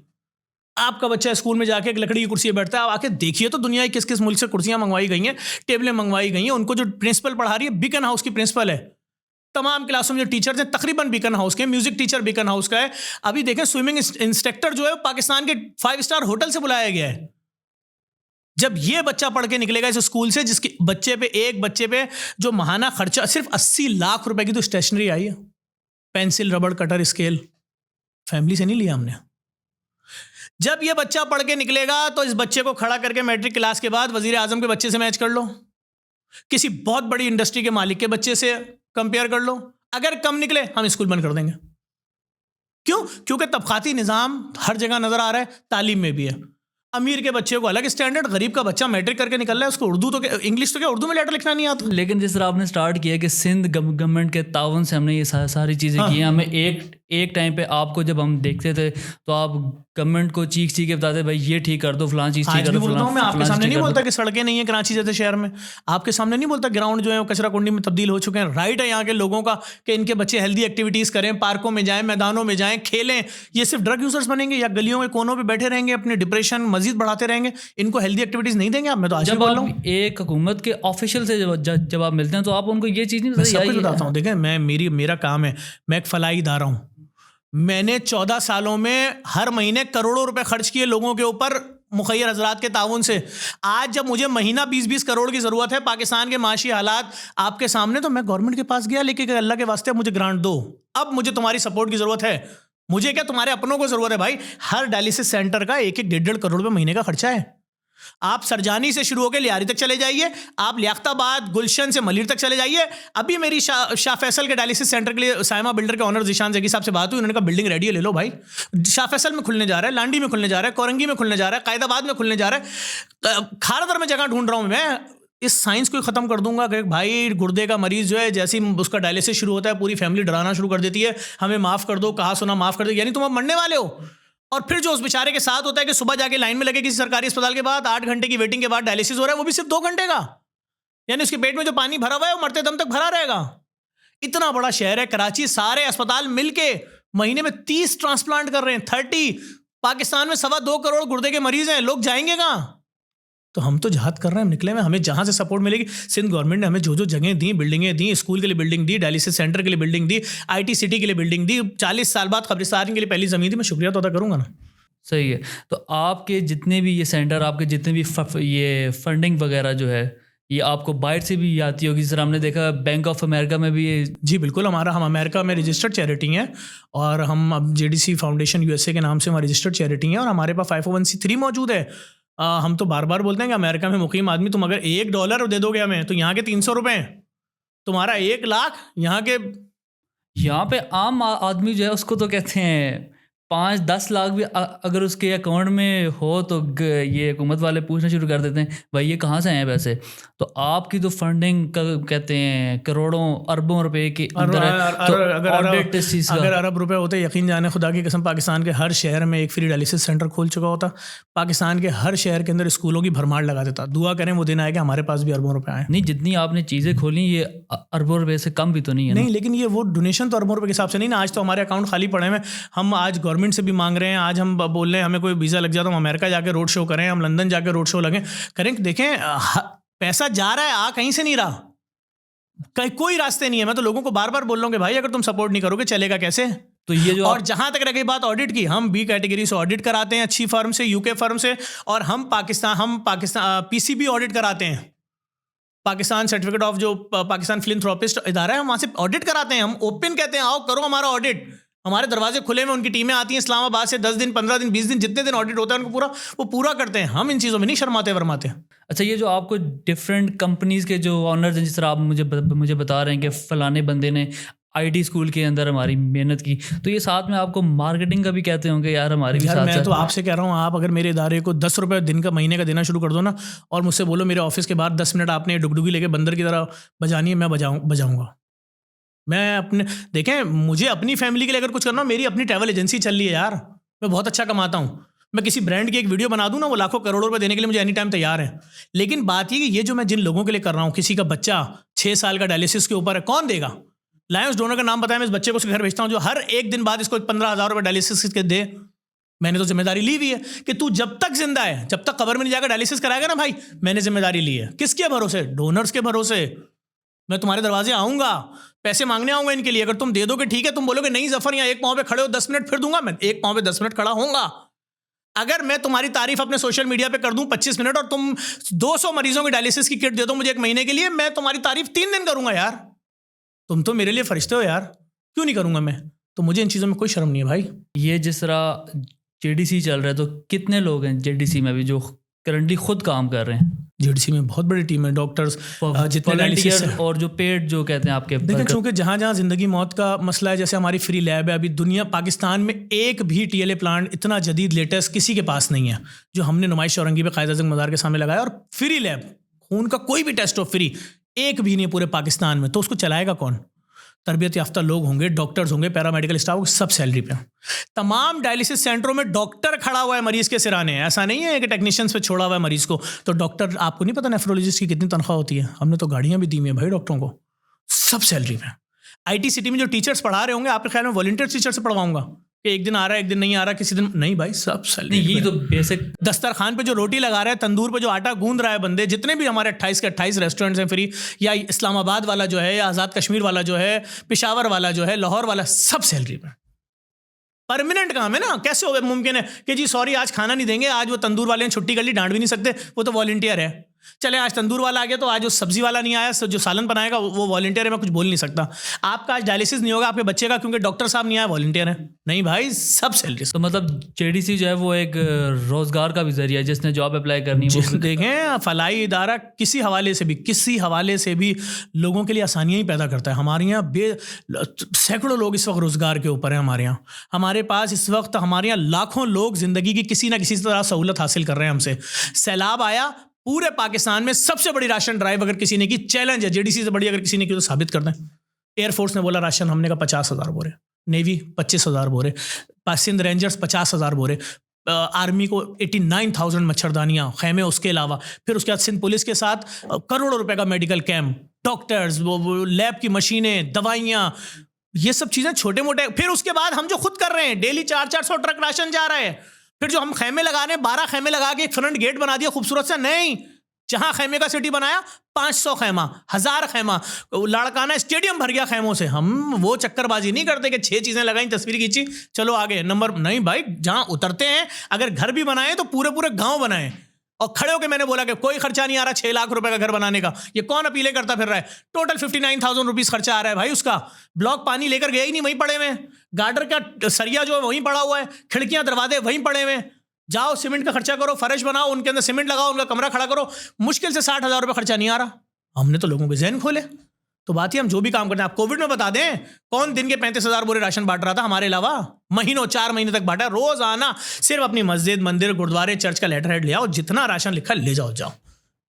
आपका बच्चा स्कूल में जाके एक लकड़ी की कुर्सी पे बैठता है, आप आके देखिए तो दुनिया के किस किस मुल्क से कुर्सियां मंगवाई गई हैं, टेबलें मंगवाई गई हैं। उनको जो प्रिंसिपल पढ़ा रही है बीकन हाउस की प्रिंसिपल है। तमाम क्लासों में जो टीचर्स हैं तकरीबन बीकन हाउस के। म्यूजिक टीचर बीकन हाउस का है। अभी देखें स्विमिंग इंस्ट्रक्टर जो है पाकिस्तान के 5 स्टार होटल से बुलाया गया है। जब ये बच्चा पढ़ के निकलेगा इस स्कूल से, जिसके एक बच्चे पे जो महाना खर्चा सिर्फ 80 लाख रुपए की तो स्टेशनरी आई है, पेंसिल, रबड़, कटर, स्केल, फैमिली से नहीं लिया हमने। जब ये बच्चा पढ़ के निकलेगा तो इस बच्चे को खड़ा करके मैट्रिक क्लास के बाद वजीर आजम के बच्चे से मैच कर लो, किसी बहुत बड़ी इंडस्ट्री के मालिक के बच्चे से कंपेयर कर लो। अगर कम निकले हम स्कूल बंद कर देंगे। क्यों? क्योंकि तबकाती निज़ाम हर जगह नजर आ रहा है, तालीम में भी है। अमीर के बच्चे को अलग स्टैंडर्ड, गरीब का बच्चा मैट्रिक करके निकल रहा है, उसको उर्दू तो इंग्लिश तो क्या उर्दू में लेटर लिखना नहीं आता। लेकिन जिस तरह आपने स्टार्ट किया कि सिंध गवर्नमेंट के ताउन से हमने ये सारी चीज़ें की हैं। हमें एक टाइम पे आपको जब हम देखते थे तो आप गवर्नमेंट को चीख के बताते भाई ये ठीक कर दो, फलां चीज़ ठीक कर दो। मैं आपके सामने नहीं बोलता कि सड़कें नहीं है कराची जैसे शहर में, आपके सामने नहीं बोलता ग्राउंड जो है वो कचरा कुंडी में तब्दील हो चुके हैं। राइट है यहाँ के लोगों का कि इनके बच्चे हेल्दी एक्टिविटीज़ करें, पार्कों में जाएं, मैदानों में जाएं, खेलें। ये सिर्फ ड्रग यूजर्स बनेंगे या गलियों के कोनों पर बैठे रहेंगे, अपने डिप्रेशन मजीद बढ़ाते रहेंगे, इनको हेल्दी एक्टिविटीज़ नहीं देंगे आप? मैं तो आज बोल रहा हूँ एक हुकूमत के ऑफिशियल से जब आप मिलते हैं तो आप उनको ये चीज़ नहीं बताता हूँ। देखें, मेरा काम है, मैं एक फलाई इदारा हूँ। मैंने 14 सालों में हर महीने करोड़ों रुपए खर्च किए लोगों के ऊपर मुखैर हजरात के ताउन से आज जब मुझे महीना 20-20 करोड़ की ज़रूरत है, पाकिस्तान के माशी हालात आपके सामने, तो मैं गवर्नमेंट के पास गया लेके अल्लाह के वास्ते अब मुझे ग्रांट दो, अब मुझे तुम्हारी सपोर्ट की ज़रूरत है। मुझे क्या, तुम्हारे अपनों को ज़रूरत है भाई। हर डायलिसिस सेंटर का 1-1 करोड़ रुपये महीने का खर्चा है। आप सरजानी से शुरू होकर लियारी तक चले जाइए, आप लियाकताबाद गुलशन से मलिर तक चले जाइए। अभी मेरी शाह फैसल के डायलिसिस सेंटर के लिए साइमा बिल्डर के ऑनर जिशान जगी साहब से बात हुई, उन्होंने कहा बिल्डिंग रेडी है, ले लो भाई। शाह फैसल में खुलने जा रहा है, लांडी में खुलने जा रहा है, कोरंगी में खुलने जा रहा है, कायदाबाद में खुलने जा रहा है, खारदर में जगह ढूंढ रहा हूँ मैं। इस साइंस को ख़त्म कर दूंगा कि भाई गुर्दे का मरीज़ जो है जैसे ही उसका डायलिसिस शुरू होता है पूरी फैमिली डराना शुरू कर देती है, हमें माफ़ कर दो, कहा सुना माफ़ कर दो, यानी तुम अब मरने वाले हो। और फिर जो उस बेचारे के साथ होता है कि सुबह जाके लाइन में लगे किसी सरकारी अस्पताल के बाद, 8 घंटे की वेटिंग के बाद डायलिसिस हो रहा है, वो भी सिर्फ 2 घंटे का, यानी उसके पेट में जो पानी भरा हुआ है वो मरते दम तक भरा रहेगा। इतना बड़ा शहर है कराची, सारे अस्पताल मिलके महीने में 30 ट्रांसप्लांट कर रहे हैं, 30। पाकिस्तान में 2.25 करोड़ गुर्दे के मरीज हैं, लोग जाएंगे कहाँ? तो हम तो जहाद कर रहे हैं, निकले में, हमें जहाँ से सपोर्ट मिलेगी। सिंध गवर्नमेंट ने हमें जो जो जगह दी, बिल्डिंगें दी, स्कूल के लिए बिल्डिंग दी, डायलिसिस सेंटर के लिए बिल्डिंग दी, IT सिटी के लिए बिल्डिंग दी, 40 साल बाद कब्रिस्तान के लिए पहली ज़मीन दी, मैं शुक्रिया तो अदा करूँगा ना। सही है। तो आपके जितने भी ये सेंटर, आपके जितने भी ये फंडिंग वगैरह जो है, ये आपको बाहर से भी आती होगी? सर हमने देखा बैंक ऑफ अमेरिका में भी ये। जी बिल्कुल, हम अमेरिका में रजिस्टर्ड चैरिटी हैं और हम अब JDC फाउंडेशन USA के नाम से हमारी रजिस्टर्ड चैरिटी हैं और हमारे पास 501c3 मौजूद है। हम तो बार बार बोलते हैं कि अमेरिका में मुकीम आदमी, तुम अगर $1 दे दोगे हमें तो यहाँ के 300 रुपये, तुम्हारा 1 लाख यहाँ पे आम आदमी जो है उसको तो कहते हैं 5-10 लाख भी अगर उसके अकाउंट में हो तो ये हुकूमत वाले पूछना शुरू कर देते हैं भाई ये कहाँ से आए पैसे। तो आपकी तो फंडिंग कहते हैं करोड़ों अरबों रुपए के अंदर है। तो अगर अरब रुपए होते, यकीन जाने खुदा की कसम, पाकिस्तान के हर शहर में एक फ्री डायलिसिस सेंटर खोल चुका होता, पाकिस्तान के हर शहर के अंदर स्कूलों की भरमार लगा देता। दुआ करें वो दिन आए कि हमारे पास भी अरबों रुपए आए। नहीं, जितनी आपने चीज़ें खोली ये अरबों रुपए से कम भी तो नहीं है। नहीं, लेकिन ये वो डोनेशन तो अरबों रुपए के हिसाब से नहीं ना। आज तो हमारे अकाउंट खाली पड़े हैं, हम आज गवर्नमेंट से भी मांग रहे हैं, आज हम बोल रहे हैं हमें कोई वीज़ा लग जाए तो हम अमेरिका जाकर रोड शो करें, हम लंदन जाकर रोड शो करें। देखें पैसा जा रहा है, आ कहीं से नहीं रहा, कोई रास्ते नहीं है। मैं तो लोगों को बार बार बोल रहा हूँ कि भाई अगर तुम सपोर्ट नहीं करोगे चलेगा कैसे? तो ये जो और जहां तक रही बात ऑडिट की, हम B कैटेगरी से ऑडिट कराते हैं अच्छी फर्म से, UK फर्म से, और हम पाकिस्तान PCB ऑडिट कराते हैं, पाकिस्तान सर्टिफिकेट ऑफ जो पाकिस्तान फिलैंथ्रोपिस्ट इदारा है, हम वहाँ से ऑडिट कराते हैं। हम ओपन कहते हैं आओ करो हमारा ऑडिट, हमारे दरवाजे खुले में, उनकी टीमें आती हैं इस्लामाबाद से 10 दिन 15 दिन 20 दिन जितने दिन ऑडिट होता है उनको वो पूरा करते हैं। हम इन चीज़ों में नहीं शर्माते वरमाते। अच्छा, ये जो आपको डिफरेंट कंपनीज़ के जो ऑनर्स हैं, जिस तरह आप मुझे बता रहे हैं कि फ़लाने बंदे ने IT स्कूल के अंदर हमारी मेहनत की, तो ये साथ में आपको मार्केटिंग का भी कहते होंगे यार हमारी भी साथ। मैं तो आपसे कह रहा हूँ, आप अगर मेरे इदारे को 10 रुपये दिन का महीने का देना शुरू कर दो ना, और मुझसे बोलो मेरे ऑफिस के बाहर 10 मिनट आपने डुगडुगी लेके बंदर की तरह बजानी है, मैं बजाऊँगा। मैं अपने देखें, मुझे अपनी फैमिली के लिए अगर कुछ करना हो, मेरी अपनी ट्रैवल एजेंसी चल रही है यार, मैं बहुत अच्छा कमाता हूँ। मैं किसी ब्रांड की एक वीडियो बना दूँ ना, वो लाखों करोड़ों रुपए देने के लिए मुझे एनी टाइम तैयार है। लेकिन बात ये कि ये जो मैं जिन लोगों के लिए कर रहा हूँ, किसी का बच्चा 6 साल का डायलिसिस के ऊपर है, कौन देगा? लायंस डोनर का नाम बताया, मैं इस बच्चे को उसके घर भेजता हूँ जो हर एक दिन बाद इसको 15,000 रुपये डायलिसिस के दे। मैंने तो जिम्मेदारी ली हुई है कि तू जब तक जिंदा है, जब तक कब्र में नहीं जाकर डायलिसिस कराएगा ना भाई, मैंने जिम्मेदारी ली है। किसके भरोसे? डोनर्स के भरोसे। मैं तुम्हारे दरवाजे आऊँगा, पैसे मांगने आऊँगा इनके लिए। अगर तुम दे दोगे ठीक है, तुम बोलोगे नहीं ज़फ़र यहाँ एक पाँव पे खड़े हो 10 मिनट, फिर दूंगा। मैं एक पाँव पे 10 मिनट खड़ा होऊंगा। अगर मैं तुम्हारी तारीफ अपने सोशल मीडिया पे कर दूं 25 मिनट और तुम 200 मरीजों की डायलिसिस की किट दे दो मुझे 1 महीने के लिए, मैं तुम्हारी तारीफ 3 दिन करूंगा यार। तुम तो मेरे लिए फरिश्ते हो यार, क्यों नहीं करूंगा मैं? तो मुझे इन चीज़ों में कोई शर्म नहीं है भाई। ये जिस तरह JDC चल रहा है, तो कितने लोग हैं JDC में भी जो करंटली खुद काम कर रहे हैं? JDC में बहुत बड़ी टीम है, डॉक्टर्स जितने डायलिसिस और जो पेड जो कहते हैं आपके। देखिए, चूँकि जहाँ जहाँ ज़िंदगी मौत का मसला है, जैसे हमारी फ्री लैब है, अभी दुनिया पाकिस्तान में एक भी TLA प्लांट इतना जदीद लेटेस्ट किसी के पास नहीं है जो हमने नुमाइश औरंगी पे कायद आज़म मज़ार के सामने लगाया। और फ्री लैब, खून का कोई भी टेस्ट हो फ्री, एक भी नहीं पूरे पाकिस्तान में। तो उसको चलाएगा कौन? तरबियत याफ्ता लोग होंगे, डॉक्टर्स होंगे, पैरामेडिकल स्टाफ, सब सैलरी पे। तमाम डायलिसिस सेंटरों में डॉक्टर खड़ा हुआ है मरीज़ के सिराने। ऐसा नहीं है कि टेक्नीशियंस पे छोड़ा हुआ है मरीज़ को। तो डॉक्टर, आपको नहीं पता नेफ्रोलॉजिस्ट की कितनी तनख्वाह होती है? हमने तो गाड़ियाँ भी दी हुई है भाई डॉक्टरों को, सब सैलरी पे। IT सिटी में जो टीचर्स पढ़ा रहे होंगे, आपके ख्याल में वॉलंटियर टीचर से पढ़वाऊंगा कि एक दिन आ रहा है एक दिन नहीं आ रहा, किसी दिन नहीं भाई, सब सैलरी। ये तो बेसिक। दस्तरखान पे जो रोटी लगा रहा है, तंदूर पे जो आटा गूंद रहा है बंदे, जितने भी हमारे 28 के 28 रेस्टोरेंट्स हैं फ्री, या इस्लामाबाद वाला जो है, या आज़ाद कश्मीर वाला जो है, पेशावर वाला जो है, लाहौर वाला, सब सैलरी पे। परमानेंट काम है ना, कैसे हो मुमकिन है कि जी सॉरी आज खाना नहीं देंगे, आज वो तंदूर वाले ने छुट्टी कर ली, डांट भी नहीं सकते, वो तो वॉलंटियर है। चले आज तंदूर वाला आ गया तो आज जो सब्जी वाला नहीं आया, जो सालन बनाएगा वो वॉलंटियर है, मैं कुछ बोल नहीं सकता। आपका आज डायलिसिस नहीं होगा आपके बच्चे का क्योंकि डॉक्टर साहब नहीं आया, वॉलंटियर है। नहीं भाई, सब सैलरी। तो मतलब जेडीसी जो है वो एक रोजगार का भी जरिया है, जिसने जॉब अप्लाई करनी है वो देखें, फलाई इदारा किसी हवाले से भी लोगों के लिए आसानियाँ ही पैदा करता है। हमारे यहाँ सैकड़ों लोग इस वक्त रोजगार के ऊपर हैं। हमारे पास इस वक्त हमारे यहाँ लाखों लोग जिंदगी की किसी ना किसी तरह सहूलत हासिल कर रहे हैं हमसे। सैलाब आया, पूरे पाकिस्तान में सबसे बड़ी राशन ड्राइव अगर किसी ने की, चैलेंज है जेडीसी से बड़ी अगर किसी ने की तो साबित कर दें। एयरफोर्स ने बोला राशन, हमने कहा 50,000 बोरे, नेवी 25,000 बोरे, सिंध रेंजर्स 50,000 बोरे, आर्मी को 89,000 मच्छरदानियाँ, खैमे, उसके अलावा फिर उसके बाद सिंध पुलिस के साथ करोड़ों रुपए का मेडिकल कैंप, डॉक्टर्स, वो लैब की मशीनें, दवाइयाँ, ये सब चीज़ें छोटे मोटे। फिर उसके बाद हम जो खुद कर रहे हैं, डेली 400 ट्रक राशन जा रहा है। फिर जो हम खैमे लगा रहे हैं, 12 खैमे लगा के एक फ्रंट गेट बना दिया खूबसूरत सा, नहीं, जहां खैमे का सिटी बनाया 500 खैमा, 1000 खैमा, लाड़काना स्टेडियम भर गया खैमों से। हम वो चक्करबाजी नहीं करते कि 6 चीजें लगाई, तस्वीर खींची, चलो आगे नंबर, नहीं भाई, जहां उतरते हैं अगर घर भी बनाए तो पूरे पूरे गांव बनाए। और खड़े होकर मैंने बोला कि कोई खर्चा नहीं आ रहा 6 लाख रुपए का घर बनाने का, ये कौन अपीलें करता फिर रहा है। टोटल 59,000 रुपीज खर्चा आ रहा है भाई उसका। ब्लॉक पानी लेकर गया ही नहीं, वहीं पड़े हुए। गार्डर का सरिया जो है वहीं पड़ा हुआ है, खिड़कियां दरवाजे वहीं पड़े हुए। जाओ सीमेंट का खर्चा करो, फर्श बनाओ, उनके अंदर सीमेंट लगाओ, उनका कमरा खड़ा करो, मुश्किल से 60,000 रुपये खर्चा नहीं आ रहा। हमने तो लोगों के जहन खोले। तो बात ही हम जो भी काम करते हैं, आप कोविड में बता दें कौन दिन के 35,000 बोरे राशन बांट रहा था हमारे अलावा, महीनों 4 महीने तक बांटा। रोज आना, सिर्फ अपनी मस्जिद, मंदिर, गुरुद्वारे, चर्च का लेटर हेड ले आओ, जितना राशन लिखा ले जाओ।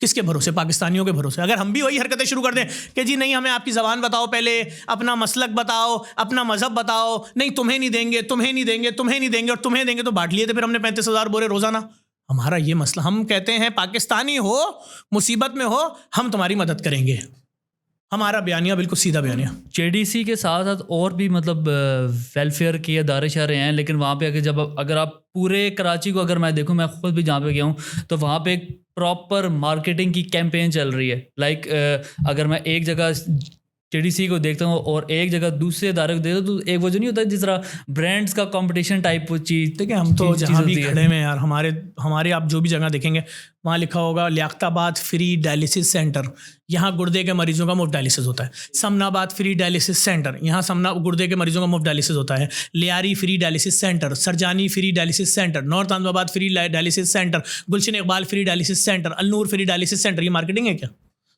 किसके भरोसे? पाकिस्तानियों के भरोसे। अगर हम भी वही हरकतें शुरू कर दें कि जी नहीं, हमें आपकी ज़बान बताओ, पहले अपना मसलक बताओ, अपना मजहब बताओ, नहीं तुम्हें नहीं देंगे, तुम्हें नहीं देंगे, तुम्हें नहीं देंगे और तुम्हें देंगे, तो बांट लिए थे फिर हमने 35,000 बोरे रोजाना। हमारा ये मसला, हम कहते हैं पाकिस्तानी हो, मुसीबत में हो, हम तुम्हारी मदद करेंगे। हमारा बयानिया बिल्कुल सीधा बयानिया। जेडीसी के साथ साथ और भी मतलब वेलफेयर के इदारे शारे हैं, लेकिन वहाँ पे अगर आप पूरे कराची को अगर मैं देखूँ, मैं खुद भी जहाँ पे गया हूँ, तो वहाँ पे एक प्रॉपर मार्केटिंग की कैंपेन चल रही है। लाइक अगर मैं एक जगह जेडीसी को देखता हूँ और एक जगह दूसरे इदारे को देखता हूँ, तो एक वो जो नहीं होता जिस तरह ब्रांड्स का कंपटीशन टाइप वो चीज़। ठीक है, हम तो जहाँ भी खड़े हैं यार, हमारे आप जो भी जगह देखेंगे वहाँ लिखा होगा लियाकताबाद फ्री डायलिसिस सेंटर, यहाँ गुर्दे के मरीजों का मुफ्त डायलिसिस होता है। समनाबाद फ्री डायलिसिस सेंटर, यहाँ गुर्दे के मरीजों का मुफ्त डायलिसिस होता है। Lyari free dialysis centre, Surjani free dialysis centre, north Azamabad free dialysis centre, Gulshan Iqbal free dialysis centre, Alnoor free dialysis centre. ये मार्केटिंग है क्या?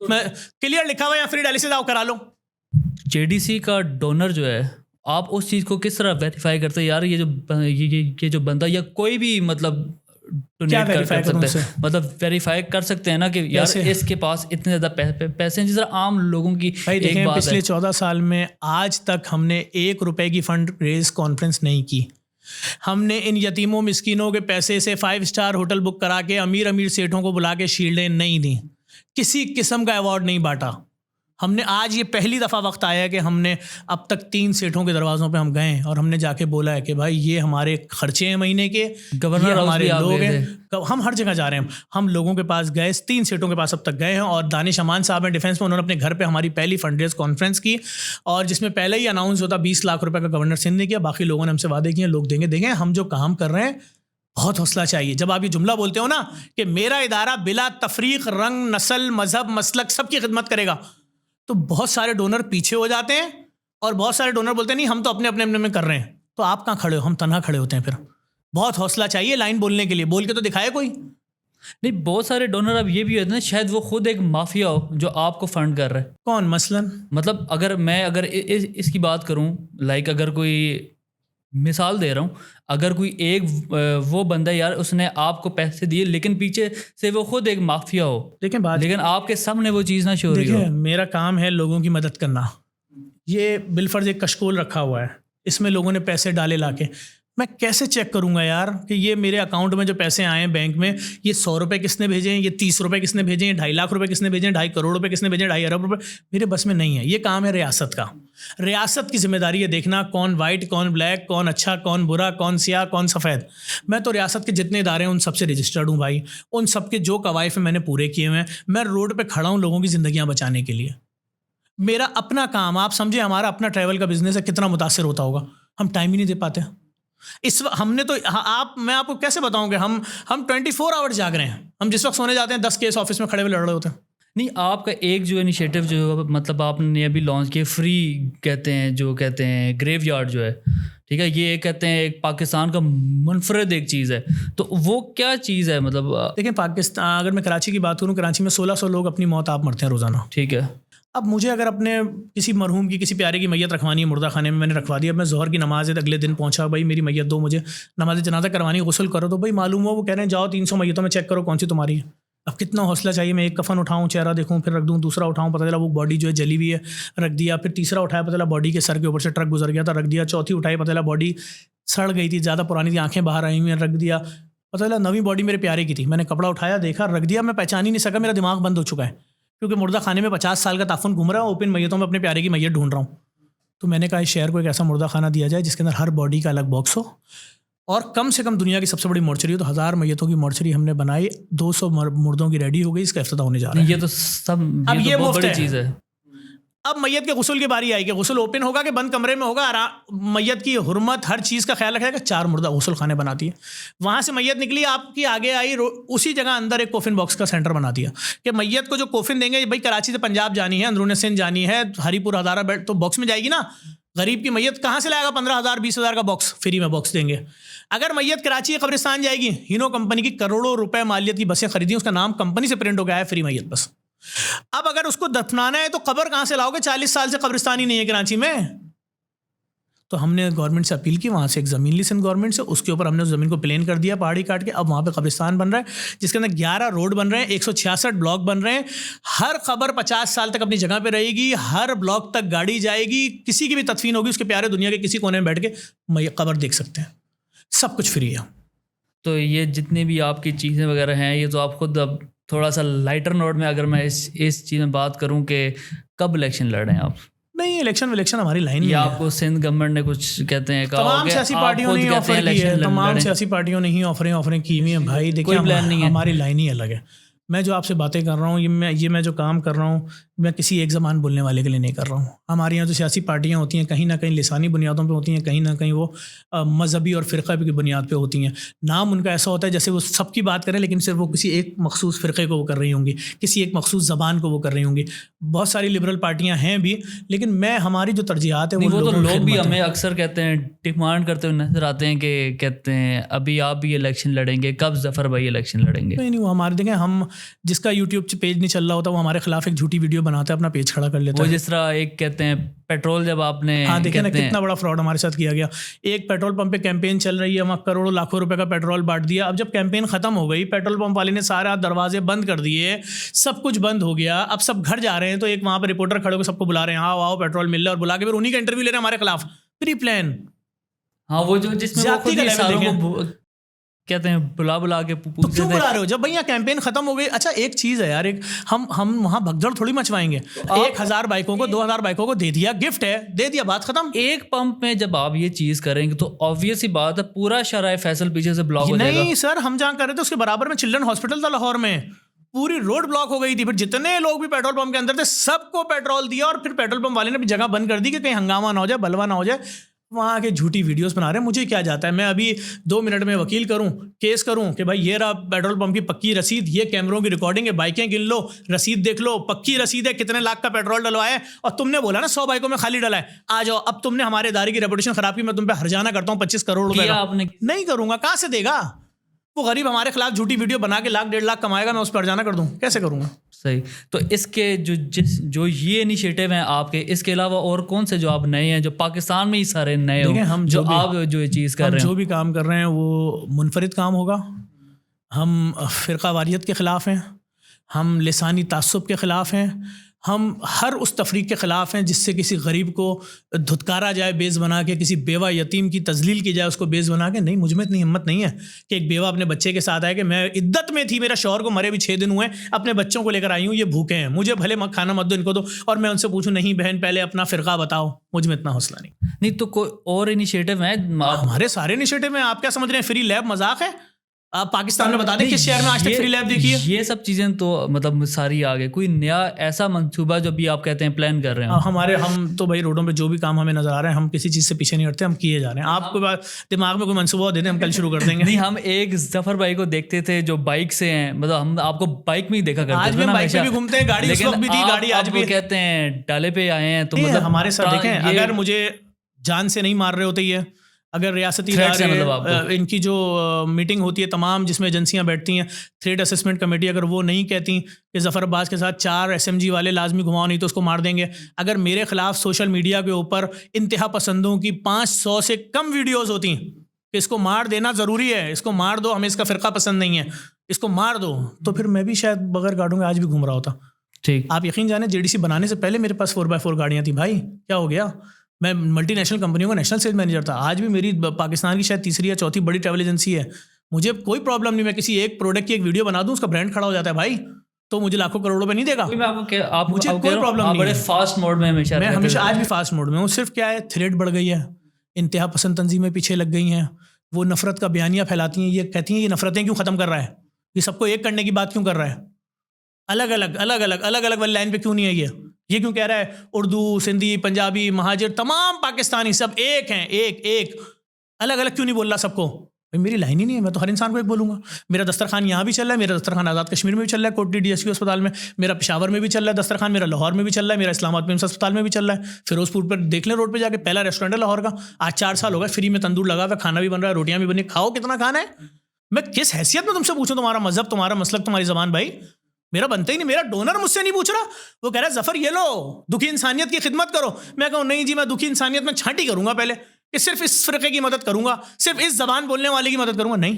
मैं क्लियर लिखा हुआ है यहाँ फ्री डायलिसिस, आओ करा लो। जेडीसी का डोनर जो है, आप उस चीज़ को किस तरह वेरीफाई करते हैं यार? ये जो बंदा या कोई भी मतलब डोनेट कर सकते हैं, मतलब वेरीफाई कर सकते हैं ना कि यार इसके पास इतने ज़्यादा पैसे हैं, जिस तरह आम लोगों की एक बात पिछले 14 साल में आज तक हमने 1 रुपए की फंड रेज कॉन्फ्रेंस नहीं की। हमने इन यतीमों मिस्कीनों के पैसे से 5 स्टार होटल बुक करा के अमीर सेठों को बुला के शील्डें नहीं दी, किसी किस्म का अवार्ड नहीं बांटा हमने। आज ये पहली दफ़ा वक्त आया है कि हमने अब तक 3 सेठों के दरवाज़ों पे हम गए और हमने जाके बोला है कि भाई ये हमारे खर्चे हैं महीने के, गवर्नर हमारे लोग हैं। हम हर जगह जा रहे हैं, हम लोगों के पास गए, 3 सेठों के पास अब तक गए हैं। और दानिश अमान साहब हैं डिफेंस में, उन्होंने अपने घर पे हमारी पहली फंड रेज कॉन्फ्रेंस की और जिसमें पहले ही अनाउंस होता 20 लाख रुपये का गवर्नर सिंध ने किया। बाकी लोगों ने हमसे वादे किए, लोग देंगे। देखें हम जो काम कर रहे हैं, बहुत हौसला चाहिए। जब आप ये जुमला बोलते हो ना कि मेरा इदारा बिला तफरीक, रंग, नस्ल, मजहब, मसलक सबकी खिदमत करेगा, तो बहुत सारे डोनर पीछे हो जाते हैं और बहुत सारे डोनर बोलते हैं नहीं हम तो अपने अपने में कर रहे हैं। तो आप कहाँ खड़े हो? हम तन्हा खड़े होते हैं। फिर बहुत हौसला चाहिए लाइन बोलने के लिए, बोल के तो दिखाए कोई नहीं। बहुत सारे डोनर अब ये भी होते हैं शायद वो खुद एक माफिया हो जो आपको फंड कर रहा है। कौन मसलन? मतलब अगर इसकी बात करूं, लाइक अगर कोई मिसाल दे रहा हूँ, अगर कोई एक वो बंदा यार उसने आपको पैसे दिए लेकिन पीछे से वो खुद एक माफिया हो, लेकिन आपके सामने वो चीज़ ना शो रही हो। मेरा काम है लोगों की मदद करना। ये बिलफर्ज एक कशकोल रखा हुआ है, इसमें लोगों ने पैसे डाले लाके। मैं कैसे चेक करूंगा यार कि ये मेरे अकाउंट में जो पैसे आए हैं बैंक में, ये 100 रुपये किसने भेजे हैं, ये 30 रुपये किसने भेजे हैं, 2.5 लाख रुपए किसने भेजे हैं, 2.5 करोड़ रुपए किसने भेजे हैं, 2.5 अरब रुपए, मेरे बस में नहीं है। ये काम है रियासत का। रियासत की जिम्मेदारी है देखना कौन वाइट, कौन ब्लैक, कौन अच्छा, कौन बुरा, कौन सियाह, कौन सफ़ेद। मैं तो रियासत के जितने इदारे हैं उन सबसे रजिस्टर्ड हूँ भाई। उन सबके जो कवायफ मैंने पूरे किए हुए हैं। मैं रोड पर खड़ा हूँ लोगों की ज़िंदगियाँ बचाने के लिए। मेरा अपना काम, आप समझे हमारा अपना ट्रैवल का बिजनेस है, कितना मुतासर होता होगा। हम टाइम ही नहीं दे पाते। हमने तो मैं आपको कैसे बताऊं कि हम 24 आवर्स जाग रहे हैं। हम जिस वक्त सोने जाते हैं 10 केस ऑफिस में खड़े हुए लड़ रहे होते हैं। नहीं, आपका एक जो इनिशिएटिव जो मतलब आपने अभी लॉन्च किया, फ्री कहते हैं, जो कहते हैं ग्रेवयार्ड जो है, ठीक है, ये कहते हैं एक पाकिस्तान का मुनफरद एक चीज़ है, तो वो क्या चीज़ है? मतलब देखिए, पाकिस्तान, अगर मैं कराची की बात करूँ, कराची में 1600 लोग अपनी मौत आप मरते हैं रोज़ाना। ठीक है। अब मुझे अगर अपने किसी मरहूम की, किसी प्यारे की मैयत रखवानी है मुर्दा खाने में, मैंने रखवा दी। अब मैं ज़ोहर की नमाज़ है, अगले दिन पहुंचा, भाई मेरी मैयत दो, मुझे नमाज़ जनाजा करवानी, गुस्ल करो। तो भाई मालूम हो, वो कह रहे हैं जाओ 300 मैयतों में चेक करो कौन सी तुम्हारी है। अब कितना हौसला चाहिए, मैं एक कफन उठाऊं, चेहरा देखूं, फिर रख दूं, दूसरा उठाऊं, पता चला वो बॉडी जो है जली हुई है, रख दिया। फिर तीसरा उठाया, पता चला बॉडी के सर के ऊपर से ट्रक गुजर गया था, रख दिया। चौथी उठाई, पता चला बॉडी सड़ गई थी, ज़्यादा पुरानी थी, आंखें बाहर आई हुई हैं, रख दिया। पता चला नवी बॉडी मेरे प्यारे की थी, मैंने कपड़ा उठाया, देखा, रख दिया। मैं पहचान ही नहीं सका, मेरा दिमाग बंद हो चुका है, क्योंकि मुर्दा खाने में 50 साल का ताफुन घूम रहा है, ओपन मैयतों में अपने प्यारे की मैयत ढूंढ रहा हूँ। तो मैंने कहा इस शहर को एक ऐसा मुर्दा खाना दिया जाए जिसके अंदर हर बॉडी का अलग बॉक्स हो, और कम से कम दुनिया की सबसे बड़ी मोर्चरी हो। तो 1000 मैयतों की मोर्चरी हमने बनाई, 200 मुर्दों की रेडी हो गई, इसका इफ्तिताह होने जा रहा है। ये तो सब अब ये तो बहुत मुफ्त बड़ी है। चीज़ है। अब मैयत के गुस्ल की बारी आएगी, गुस्ल ओपन होगा कि बंद कमरे में होगा, मैयत की हुर्मत हर चीज़ का ख्याल रखेगा। 4 मुर्दा गुस्ल खाने बनाती है, वहाँ से मैयत निकली, आपकी आगे आई, उसी जगह अंदर एक कोफिन बॉक्स का सेंटर बना दिया कि मैयत को जो कोफिन देंगे, भाई कराची से पंजाब जानी है, अंदरून सिंध जानी है, हरीपुर हज़ारा बेड, तो बॉक्स में जाएगी ना। गरीब की मैयत कहाँ से लाएगा 15,000 20,000 का बॉक्स? फ्री में बॉक्स देंगे। अगर मैयत कराची कब्रिस्तान जाएगी, हिनो कंपनी की करोड़ों रुपए मालियत की बसें खरीदी, उसका नाम कंपनी से प्रिंट हो गया है, फ्री मैयत बस। अब अगर उसको दफनाना है तो कब्र कहाँ से लाओगे? 40 साल से कब्रिस्तान ही नहीं है कराची में। तो हमने गवर्नमेंट से अपील की, वहाँ से एक ज़मीन ली सिंध गवर्नमेंट से, उसके ऊपर हमने उस ज़मीन को प्लेन कर दिया पहाड़ी काट के। अब वहाँ पे कब्रिस्तान बन रहा है, जिसके अंदर 11 रोड बन रहे हैं, 166 ब्लॉक बन रहे हैं। हर खबर 50 साल तक अपनी जगह पे रहेगी, हर ब्लॉक तक गाड़ी जाएगी, किसी की भी तदफीन होगी, उसके प्यारे दुनिया के किसी कोने में बैठ के कब्र देख सकते हैं, सब कुछ फ्री है। तो ये जितनी भी आपकी चीज़ें वगैरह हैं, ये तो आप खुद अब थोड़ा सा लाइटर नोट में, अगर मैं इस चीज़ में बात करूं कि कब इलेक्शन लड़ रहे हैं आप? नहीं, इलेक्शन हमारी लाइन में या है। आपको सिंध गवर्नमेंट ने कुछ कहते हैं कहा तमाम सियासी पार्टियों ने ऑफर की है, तमाम सियासी पार्टियों ने ही ऑफरें की हुई हैं भाई। देखिए, कोई प्लान नहीं है, हमारी लाइन ही अलग है। मैं जो आपसे बातें कर रहा हूँ, मैं जो काम कर रहा हूँ, मैं किसी एक ज़बान बोलने वाले के लिए नहीं कर रहा हूँ। हमारे यहाँ जो सियासी पार्टियाँ होती हैं, कहीं ना कहीं लिसानी बुनियादों पे होती हैं, कहीं ना कहीं वो मजहबी और फ़िरक़ा की बुनियाद पे होती हैं। नाम उनका ऐसा होता है जैसे वो सबकी बात करें, लेकिन सिर्फ वो किसी एक मखसूस फ़िरक़े को वो कर रही होंगी, किसी एक मखसूस ज़बान को वो कर रही होंगी। बहुत सारी लिबरल पार्टियाँ हैं भी, लेकिन हमारी जो तरजीहात है वो तो लोग भी हमें अक्सर कहते हैं, डिमांड करते हुए नजर आते हैं कि कहते हैं अभी आप भी इलेक्शन लड़ेंगे, कब ज़फ़र भाई इलेक्शन लड़ेंगे? नहीं, वो हमारे देखें, हम जिसका यूट्यूब पेज नहीं चल रहा होता, वो हमारे खिलाफ एक झूठी वीडियो बनाता है, अपना पेज खड़ा कर लेता है। वो जिस तरह एक कहते हैं पेट्रोल, जब आपने हाँ देखे ना कितना बड़ा फ्रॉड हमारे साथ किया गया। एक पेट्रोल पंप पे कैंपेन चल रही है, वहाँ करोड़ों लाखों रुपए का पेट्रोल बांट दिया। अब जब कैंपेन खत्म हो गई, पेट्रोल पंप वाले ने सारे दरवाजे बंद कर दिए, सब कुछ बंद हो गया, अब सब घर जा रहे हैं, तो एक वहाँ पर रिपोर्टर खड़े होकर सबको बुला रहे हैं, आओ आओ पेट्रोल मिल रहा है, और बुला के फिर उन्हीं का इंटरव्यू ले रहे हैं हमारे खिलाफ, प्री प्लान। हाँ, वो जो जिसमें वो खुद ही सारों को कहते हैं बुला के तो क्यों बुला रहे हो जब भैया कैंपेन खत्म हो गई? अच्छा, एक चीज़ है यार, एक हम वहाँ भगदड़ थोड़ी मचवाएंगे। 1000 बाइकों को, 2000 बाइकों को दे दिया, गिफ्ट है, दे दिया, बात खत्म। एक पंप में जब आप ये चीज़ करेंगे तो ऑब्वियस ही बात है, पूरा शराय फैसल पीछे से ब्लॉक हो जाएगा। नहीं सर, हम जहाँ कर रहे थे उसके बराबर में चिल्ड्रन हॉस्पिटल था लाहौर में, पूरी रोड ब्लॉक हो गई थी। फिर जितने लोग भी पेट्रोल पंप के अंदर थे, सबको पेट्रोल दिया, और फिर पेट्रोल पंप वाले ने भी जगह बंद कर दी कि कहीं हंगामा ना हो जाए, बलवा ना हो जाए। वहाँ के झूठी वीडियोस बना रहे हैं, मुझे क्या जाता है। मैं अभी 2 मिनट में वकील करूँ, केस करूँ कि भाई ये रहा पेट्रोल पंप की पक्की रसीद, ये कैमरों की रिकॉर्डिंग है, बाइकें गिन लो, रसीद देख लो, पक्की रसीद है, कितने लाख का पेट्रोल डलवाया है, और तुमने बोला ना 100 बाइकों में खाली डला है, आ जाओ, अब तुमने हमारे इदारे की रेपुटेशन खराब की, मैं तुम पे हर्जाना करता हूँ 25 करोड़ रुपए। आपने नहीं करूँगा, कहाँ से देगा वो गरीब? हमारे खिलाफ झूठी वीडियो बना के 1 लाख 1.5 लाख कमाएगा, मैं उस पर हर्जाना कर दूँ? कैसे करूँगा? सही। तो इसके जो ये इनिशिएटिव हैं आपके, इसके अलावा और कौन से जो आप नए हैं, जो पाकिस्तान में ही सारे नए हो, हम जो आप जो ये चीज़ कर रहे हैं? जो भी काम कर रहे हैं वो मुनफरिद काम होगा। हम फ़िरका वारियत के ख़िलाफ़ हैं, हम लिसानी तासुब के ख़िलाफ़ हैं, हम हर उस तफरीक के ख़िलाफ़ हैं जिससे किसी गरीब को धुतकारा जाए बेज़ बना के, किसी बेवा यतीम की तजलील की जाए उसको बेज़ बना के। नहीं, मुझ में इतनी हिम्मत नहीं है कि एक बेवा अपने बच्चे के साथ आए कि मैं इद्दत में थी, मेरा शौहर को मरे भी 6 दिन हुए, अपने बच्चों को लेकर आई हूँ, ये भूखे हैं, मुझे भले खाना मत दो, इनको दो, और मैं उनसे पूछूँ नहीं बहन पहले अपना फ़िरका बताओ। मुझ में इतना हौसला नहीं। तो कोई और इनिशिएटिव है? हमारे सारे इनिशिएटिव में आप क्या समझ रहे हैं? फ्री लैब मजाक है? आप पाकिस्तान में बता दें किस शहर में आज तक फ्री लैब देखी है? ये सब चीज़ें तो मतलब सारी आ गई। कोई नया ऐसा मंसूबा जो भी आप कहते हैं प्लान कर रहे हैं? हम तो भाई रोडों पे जो भी काम हमें नजर आ रहे हैं, हम किसी चीज़ से पीछे नहीं हटते, हम किए जा रहे हैं। आपको दिमाग में कोई मंसूबा दे दें, हम कल शुरू कर देंगे। नहीं, हम एक जफर भाई को देखते थे जो बाइक से हैं, मतलब हम आपको बाइक में ही देखा करते आज भी बाइक पे भी घूमते हैं, गाड़ी उस वक्त भी थी, गाड़ी आज भी कहते हैं डाले पे आए हैं। तो मतलब हमारे साथ देखें, अगर मुझे जान से नहीं मार रहे होते ये, अगर रियासती इदारे इनकी जो मीटिंग होती है तमाम जिसमें एजेंसियां बैठती हैं, थ्रेट असेसमेंट कमेटी, अगर वो नहीं कहती कि ज़फ़र अब्बास के साथ 4 SMG वाले लाजमी घुमाओ नहीं तो उसको मार देंगे, अगर मेरे ख़िलाफ़ सोशल मीडिया के ऊपर इंतहा पसंदों की 500 से कम वीडियोज़ होती कि इसको मार देना ज़रूरी है, इसको मार दो, हमें इसका फ़िरका पसंद नहीं है, इसको मार दो, तो फिर मैं भी शायद बगैर गाड़ियों के आज भी घूम रहा होता। ठीक, आप यकीन जाने JDC बनाने से पहले मेरे पास 4x4 गाड़ियाँ थी भाई। क्या हो गया? मैं मल्टीनेशनल कंपनियों का नेशनल सेल्स मैनेजर था। आज भी मेरी पाकिस्तान की शायद तीसरी या चौथी बड़ी ट्रैवल एजेंसी है। मुझे कोई प्रॉब्लम नहीं, मैं किसी एक प्रोडक्ट की एक वीडियो बना दूं, उसका ब्रांड खड़ा हो जाता है भाई, तो मुझे लाखों करोड़ों रुपए नहीं देगा। मुझे कोई प्रॉब्लम नहीं है। फास्ट मोड में मैं हमेशा आज भी फास्ट मोड में हूँ। सिर्फ क्या है, थ्रेड बढ़ गई है, इंतहा पसंद तंजीमें पीछे लग गई हैं, वो नफरत का बयानिया फैलाती हैं, ये कहती हैं ये नफरतें क्यों ख़त्म कर रहा है, ये सबको एक करने की बात क्यों कर रहा है, अलग अलग वाली लाइन पे क्यों नहीं है, ये क्यों कह रहा है उर्दू, सिंधी, पंजाबी, महाजिर, तमाम पाकिस्तानी सब एक हैं, एक अलग अलग क्यों नहीं बोल रहा सबको? भाई मेरी लाइन ही नहीं है, मैं तो हर इंसान को एक बोलूँगा। मेरा दस्तरखान यहाँ भी चल रहा है, मेरा दस्तरखान आज़ाद कश्मीर में भी चल रहा है, कोटली DSP अस्पताल में, मेरा पेशावर में भी चल रहा है दस्तरखान, मेरा लाहौर में भी चल रहा है, मेरा इस्लामाबाद में अस्पताल में भी चल रहा है, फिरोजपुर पर देख लें रोड पर जाके, पहला रेस्टोरेंट है लाहौर का, आज 4 साल हो गए, फ्री में तंदूर लगा हुआ, खाना भी बन रहा है, रोटियाँ भी बनी, खाओ कितना खाना है। मैं किस हैसियत में तुमसे पूछूं तुम्हारा मजहब, तुम्हारा मसलक, तुम्हारी ज़बान? भाई मेरा बनता ही नहीं। मेरा डोनर मुझसे नहीं पूछ रहा, वो कह रहा है ज़फ़र ये लो, दुखी इंसानियत की खिदमत करो। मैं कहूँ नहीं जी, मैं दुखी इंसानियत में छांटी करूंगा पहले, कि सिर्फ इस फ़िरक़े की मदद करूंगा, सिर्फ इस ज़बान बोलने वाले की मदद करूंगा। नहीं,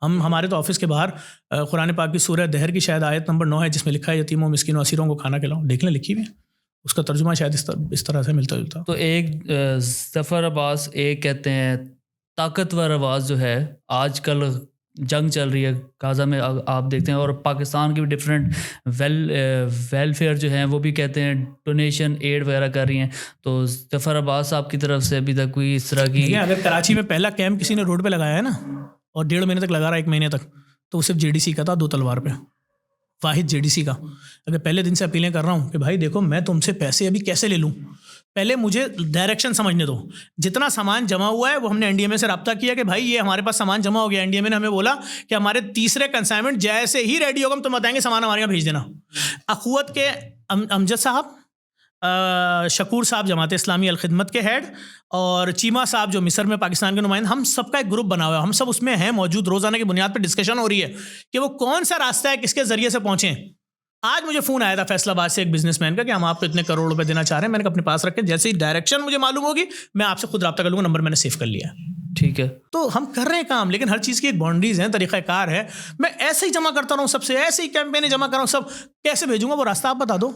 हमारे तो ऑफिस के बाहर कुरान पाक की सूरह दहर की शायद आयत नंबर 9 है, जिसमें लिखा है यतीमों मिस्किनों असीरों को खाना खिलाओ। देख लें, लिखी हुई है, उसका तर्जुमा शायद इस तरह से मिलता जुलता। तो एक ज़फ़र अब्बास एक कहते हैं ताकतवर आवाज़ जो है, आजकल जंग चल रही है गाज़ा में, आप देखते हैं, और पाकिस्तान की भी डिफरेंट वेलफेयर जो हैं वो भी कहते हैं डोनेशन एड वगैरह कर रही हैं। तो ज़फ़र अब्बास साहब की तरफ से अभी तक कोई इस तरह की, अगर कराची में पहला कैंप किसी ने रोड पे लगाया है ना, और 1.5 महीने तक लगा रहा है, 1 महीने तक, तो वो सिर्फ JDC का था, 2 तलवार पे, वाहिद JDC का। अगर पहले दिन से अपीलें कर रहा हूँ कि भाई देखो मैं तुमसे पैसे अभी कैसे ले लूँ, पहले मुझे डायरेक्शन समझने दो। जितना सामान जमा हुआ है वो हमने NDMA से रब्ता किया कि भाई ये हमारे पास सामान जमा हो गया। NDMA ने हमें बोला कि हमारे तीसरे कंसाइनमेंट जैसे ही रेडी होगा हम तुम्हें बताएंगे, सामान हमारे यहाँ भेज देना। अखुवत के अमजद साहब, शकूर साहब जमात इस्लामी अल-खिदमत के हेड, और चीमा साहब जो मिस्र में पाकिस्तान के नुमाइंदे, हम सबका एक ग्रुप बना हुआ है, हम सब उसमें हैं मौजूद। रोज़ाना की बुनियाद पर डिस्कशन हो रही है कि वो कौन सा रास्ता है, किसके ज़रिए से पहुँचें। आज मुझे फ़ोन आया था फैसलाबाद से एक बिजनेसमैन का कि हम आपको इतने करोड़ रुपए देना चाह रहे हैं। मैंने अपने पास रखे, जैसे ही डायरेक्शन मुझे मालूम होगी मैं आपसे खुद रब्ता कर लूँगा, नंबर मैंने सेव कर लिया। ठीक है, तो हम कर रहे हैं काम, लेकिन हर चीज़ की एक बाउंड्रीज है, तरीक़ाकार है। मैं ऐसे ही जमा करता रहूँ सबसे, ऐसे ही कैंपेन जमा कर रहा हूँ, सब कैसे भेजूंगा वो रास्ता आप बता दो।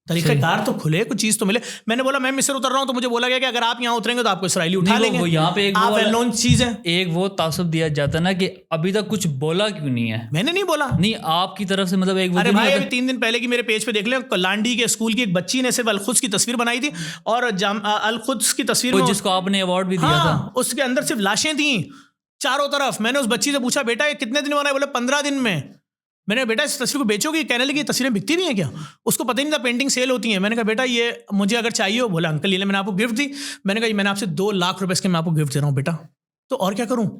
तरीक़ाकार तो खुले, कुछ चीज़ तो मिले। मैंने बोला मैं मिस्र उतर रहा हूँ, तो मुझे बोला गया कि अगर आप यहाँ उतरेंगे तो आपको इसराइली उठा लेंगे। वो यहाँ पे एक आप वेल नोन चीज़ है। एक वो तासुब दिया जाता है ना कि अभी तक कुछ बोला क्यों नहीं है। मैंने नहीं बोला, नहीं आपकी तरफ से, मतलब एक अरे भाई अभी 3 दिन पहले की मेरे पेज पे देख लें, लांडी के स्कूल की एक बच्ची ने सिर्फ अल-खुद्स की तस्वीर बनाई थी, और अल-खुद्स की तस्वीर में, जिसको आपने अवार्ड भी दिया था, उसके अंदर सिर्फ लाशें थी चारों तरफ। मैंने उस बच्ची से पूछा बेटा ये कितने दिन बनाए? बोले 15 दिन में। मैंने बेटा इस तस्वीर को बेचोगी? कहने लगी तस्वीरें बिकती भी हैं क्या? उसको पता ही नहीं था पेंटिंग सेल होती हैं। मैंने कहा बेटा ये मुझे अगर चाहिए हो, बोला अंकल ये ले, मैंने आपको गिफ्ट दी। मैंने कहा मैंने आपसे 2 लाख रुपए इसके मैं आपको गिफ्ट दे रहा हूँ बेटा, तो और क्या करूँ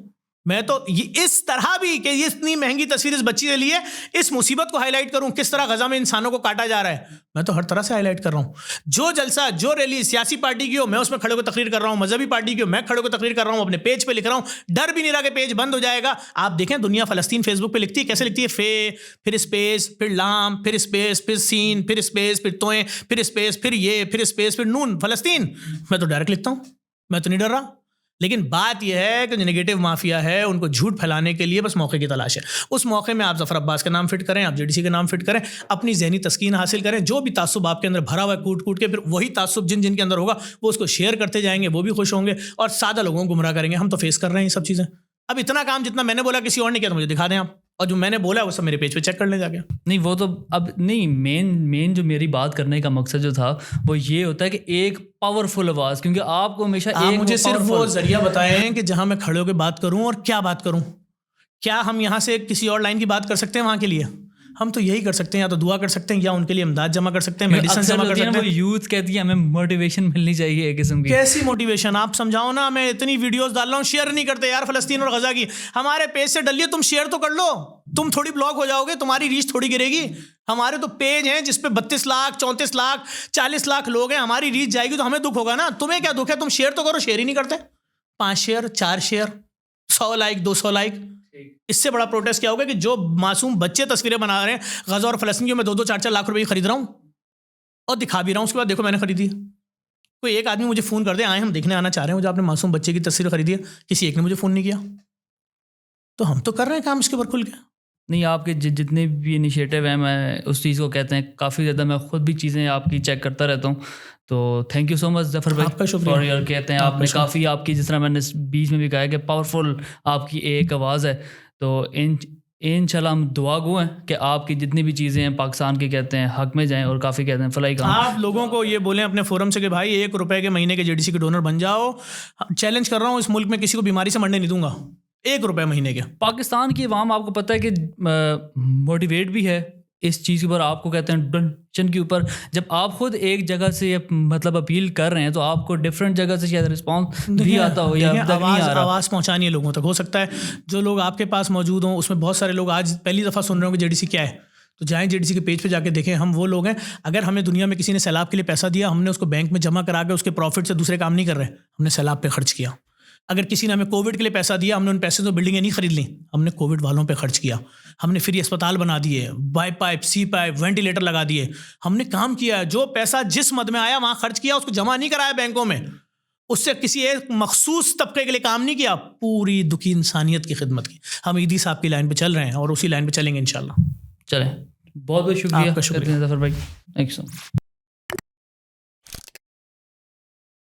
मैं? तो ये इस तरह भी कि ये इतनी महंगी तस्वीर इस बच्ची के लिए, इस मुसीबत को हाईलाइट करूं, किस तरह गजा में इंसानों को काटा जा रहा है। मैं तो हर तरह से हाईलाइट कर रहा हूं। जो जलसा, जो रैली सियासी पार्टी की हो मैं उसमें खड़े होकर तकरीर कर रहा हूं, मजहबी पार्टी की हो मैं खड़े होकर तकरीर कर रहा हूं, अपने पेज पे लिख रहा हूं। डर भी नहीं रहा कि पेज बंद हो जाएगा। आप देखें दुनिया फ़लस्तीन फेसबुक पे लिखती है, कैसे लिखती है? फिर स्पेस, फिर लाम, फिर स्पेस, फिर सीन, फिर स्पेस, फिर तोएं, फिर स्पेस, फिर ये, फिर स्पेस, फिर नून, फ़लस्तीन। मैं तो डायरेक्ट लिखता हूं, मैं तो नहीं डर रहा। लेकिन बात यह है कि जो नेगेटिव माफिया है उनको झूठ फैलाने के लिए बस मौके की तलाश है। उस मौके में आप ज़फ़र अब्बास का नाम फिट करें, आप JDC का नाम फिट करें, अपनी ज़हनी तस्कीन हासिल करें। जो भी तासुब आपके अंदर भरा हुआ है कूट कूट के, फिर वही तासुब जिन के अंदर होगा वो उसको शेयर करते जाएंगे, वो भी खुश होंगे और सादा लोगों को गुमराह करेंगे। हम तो फेस कर रहे हैं ये सब चीज़ें। अब इतना काम जितना मैंने बोला किसी और ने किया तो मुझे दिखा दें आप। और जो मैंने बोला वो सब मेरे पेज पे चेक कर लें जाके। नहीं वो तो अब नहीं, मेन जो मेरी बात करने का मकसद जो था वो ये होता है कि एक पावरफुल आवाज़, क्योंकि आपको हमेशा आप एक मुझे सिर्फ वो powerful- जरिया बताएं कि जहां मैं खड़े होकर बात करूं और क्या बात करूं। क्या हम यहाँ से किसी और लाइन की बात कर सकते हैं वहाँ के लिए? हम तो यही कर सकते हैं, या तो दुआ कर सकते हैं या उनके लिए इमदाद जमा कर सकते हैं, मेडिसिन अक्सर जमा कर होती है ना, सकते वो हैं। यूथ कहती है हमें मोटिवेशन मिलनी चाहिए एक किस्म की। कैसी मोटिवेशन? आप समझाओ ना। मैं इतनी वीडियोस डाल रहा हूँ, शेयर नहीं करते यार फ़लस्तीन और गजा की। हमारे पेज से डलिए, तुम शेयर तो कर लो। तुम थोड़ी ब्लॉक हो जाओगे, तुम्हारी रीच थोड़ी गिरेगी। हमारे तो पेज हैं जिसपे 32 लाख 34 लाख 40 लाख लोग हैं, हमारी रीच जाएगी तो हमें दुख होगा ना। तुम्हें क्या दुख है? तुम शेयर तो करो, शेयर ही नहीं करते। 5 शेयर 4 शेयर 100 लाइक 200 लाइक, इससे बड़ा प्रोटेस्ट क्या होगा कि जो मासूम बच्चे तस्वीरें बना रहे हैं गजा और फ़लस्तीन की, मैं 2-2 4-4 लाख रुपए की खरीद रहा हूँ और दिखा भी रहा हूँ, उसके बाद देखो मैंने खरीदी है। कोई एक आदमी मुझे फ़ोन कर दे, आए हम देखने आना चाह रहे हैं, जो आपने मासूम बच्चे की तस्वीर खरीदी है, किसी एक ने मुझे फ़ोन नहीं किया। तो हम तो कर रहे हैं काम इसके ऊपर खुल के। नहीं, आपके जितने भी इनिशिएटिव हैं, मैं उस चीज़ को कहते हैं काफ़ी ज़्यादा, मैं खुद भी चीज़ें आपकी चेक करता रहता हूँ। तो thank you so much Zafar भाई, आपका शुक्रिया। फॉर योर, कहते हैं आपने काफ़ी, आपकी जिस तरह मैंने बीच में भी कहा है कि पावरफुल आपकी एक आवाज़ है। तो इंशाल्लाह हम दुआ गो हैं कि आपकी जितनी भी चीज़ें हैं पाकिस्तान के कहते हैं हक में जाएं और काफ़ी कहते हैं फलाई काम। आप लोगों को ये बोलें अपने फोरम से कि भाई 1 रुपए के महीने के जेडीसी के डोनर बन जाओ। चैलेंज कर रहा हूँ, इस मुल्क में किसी को बीमारी से मरने नहीं दूंगा। 1 रुपए महीने के। पाकिस्तान की अवाम आपको पता है कि मोटिवेट भी है इस चीज़ के ऊपर, आपको कहते हैं डोनेशन के ऊपर। जब आप खुद एक जगह से मतलब अपील कर रहे हैं तो आपको डिफरेंट जगह से शायद रिस्पॉन्स भी आता हो या अब तक नहीं आ रहा। आवाज़ पहुंचानी है लोगों तक। हो सकता है जो लोग आपके पास मौजूद हों, उसमें बहुत सारे लोग आज पहली दफ़ा सुन रहे हो कि जेडीसी क्या है, तो जाएं जेडीसी के पेज पे जाके देखें। हम वो लोग हैं, अगर हमें दुनिया में किसी ने सैलाब के लिए पैसा दिया, हमने उसको बैंक में जमा करा के उसके प्रॉफिट से दूसरे काम नहीं कर रहे, हमने सैलाब पे खर्च किया। अगर किसी ने हमें कोविड के लिए पैसा दिया, हमने उन पैसे से बिल्डिंगें नहीं खरीद ली, हमने कोविड वालों पे खर्च किया। हमने फ्री अस्पताल बना दिए, BiPAP CPAP ventilator लगा दिए। हमने काम किया है। जो पैसा जिस मद में आया वहाँ खर्च किया, उसको जमा नहीं कराया बैंकों में, उससे किसी एक मखसूस तबके के लिए काम नहीं किया, पूरी दुखी इंसानियत की खिदमत की। हम ईदी साहब की लाइन पे चल रहे हैं और उसी लाइन पे चलेंगे इंशाल्लाह। चलें, बहुत बहुत शुक्रिया आपका शुक्रिया। जफ़र भाई, थैंक यू सो मच।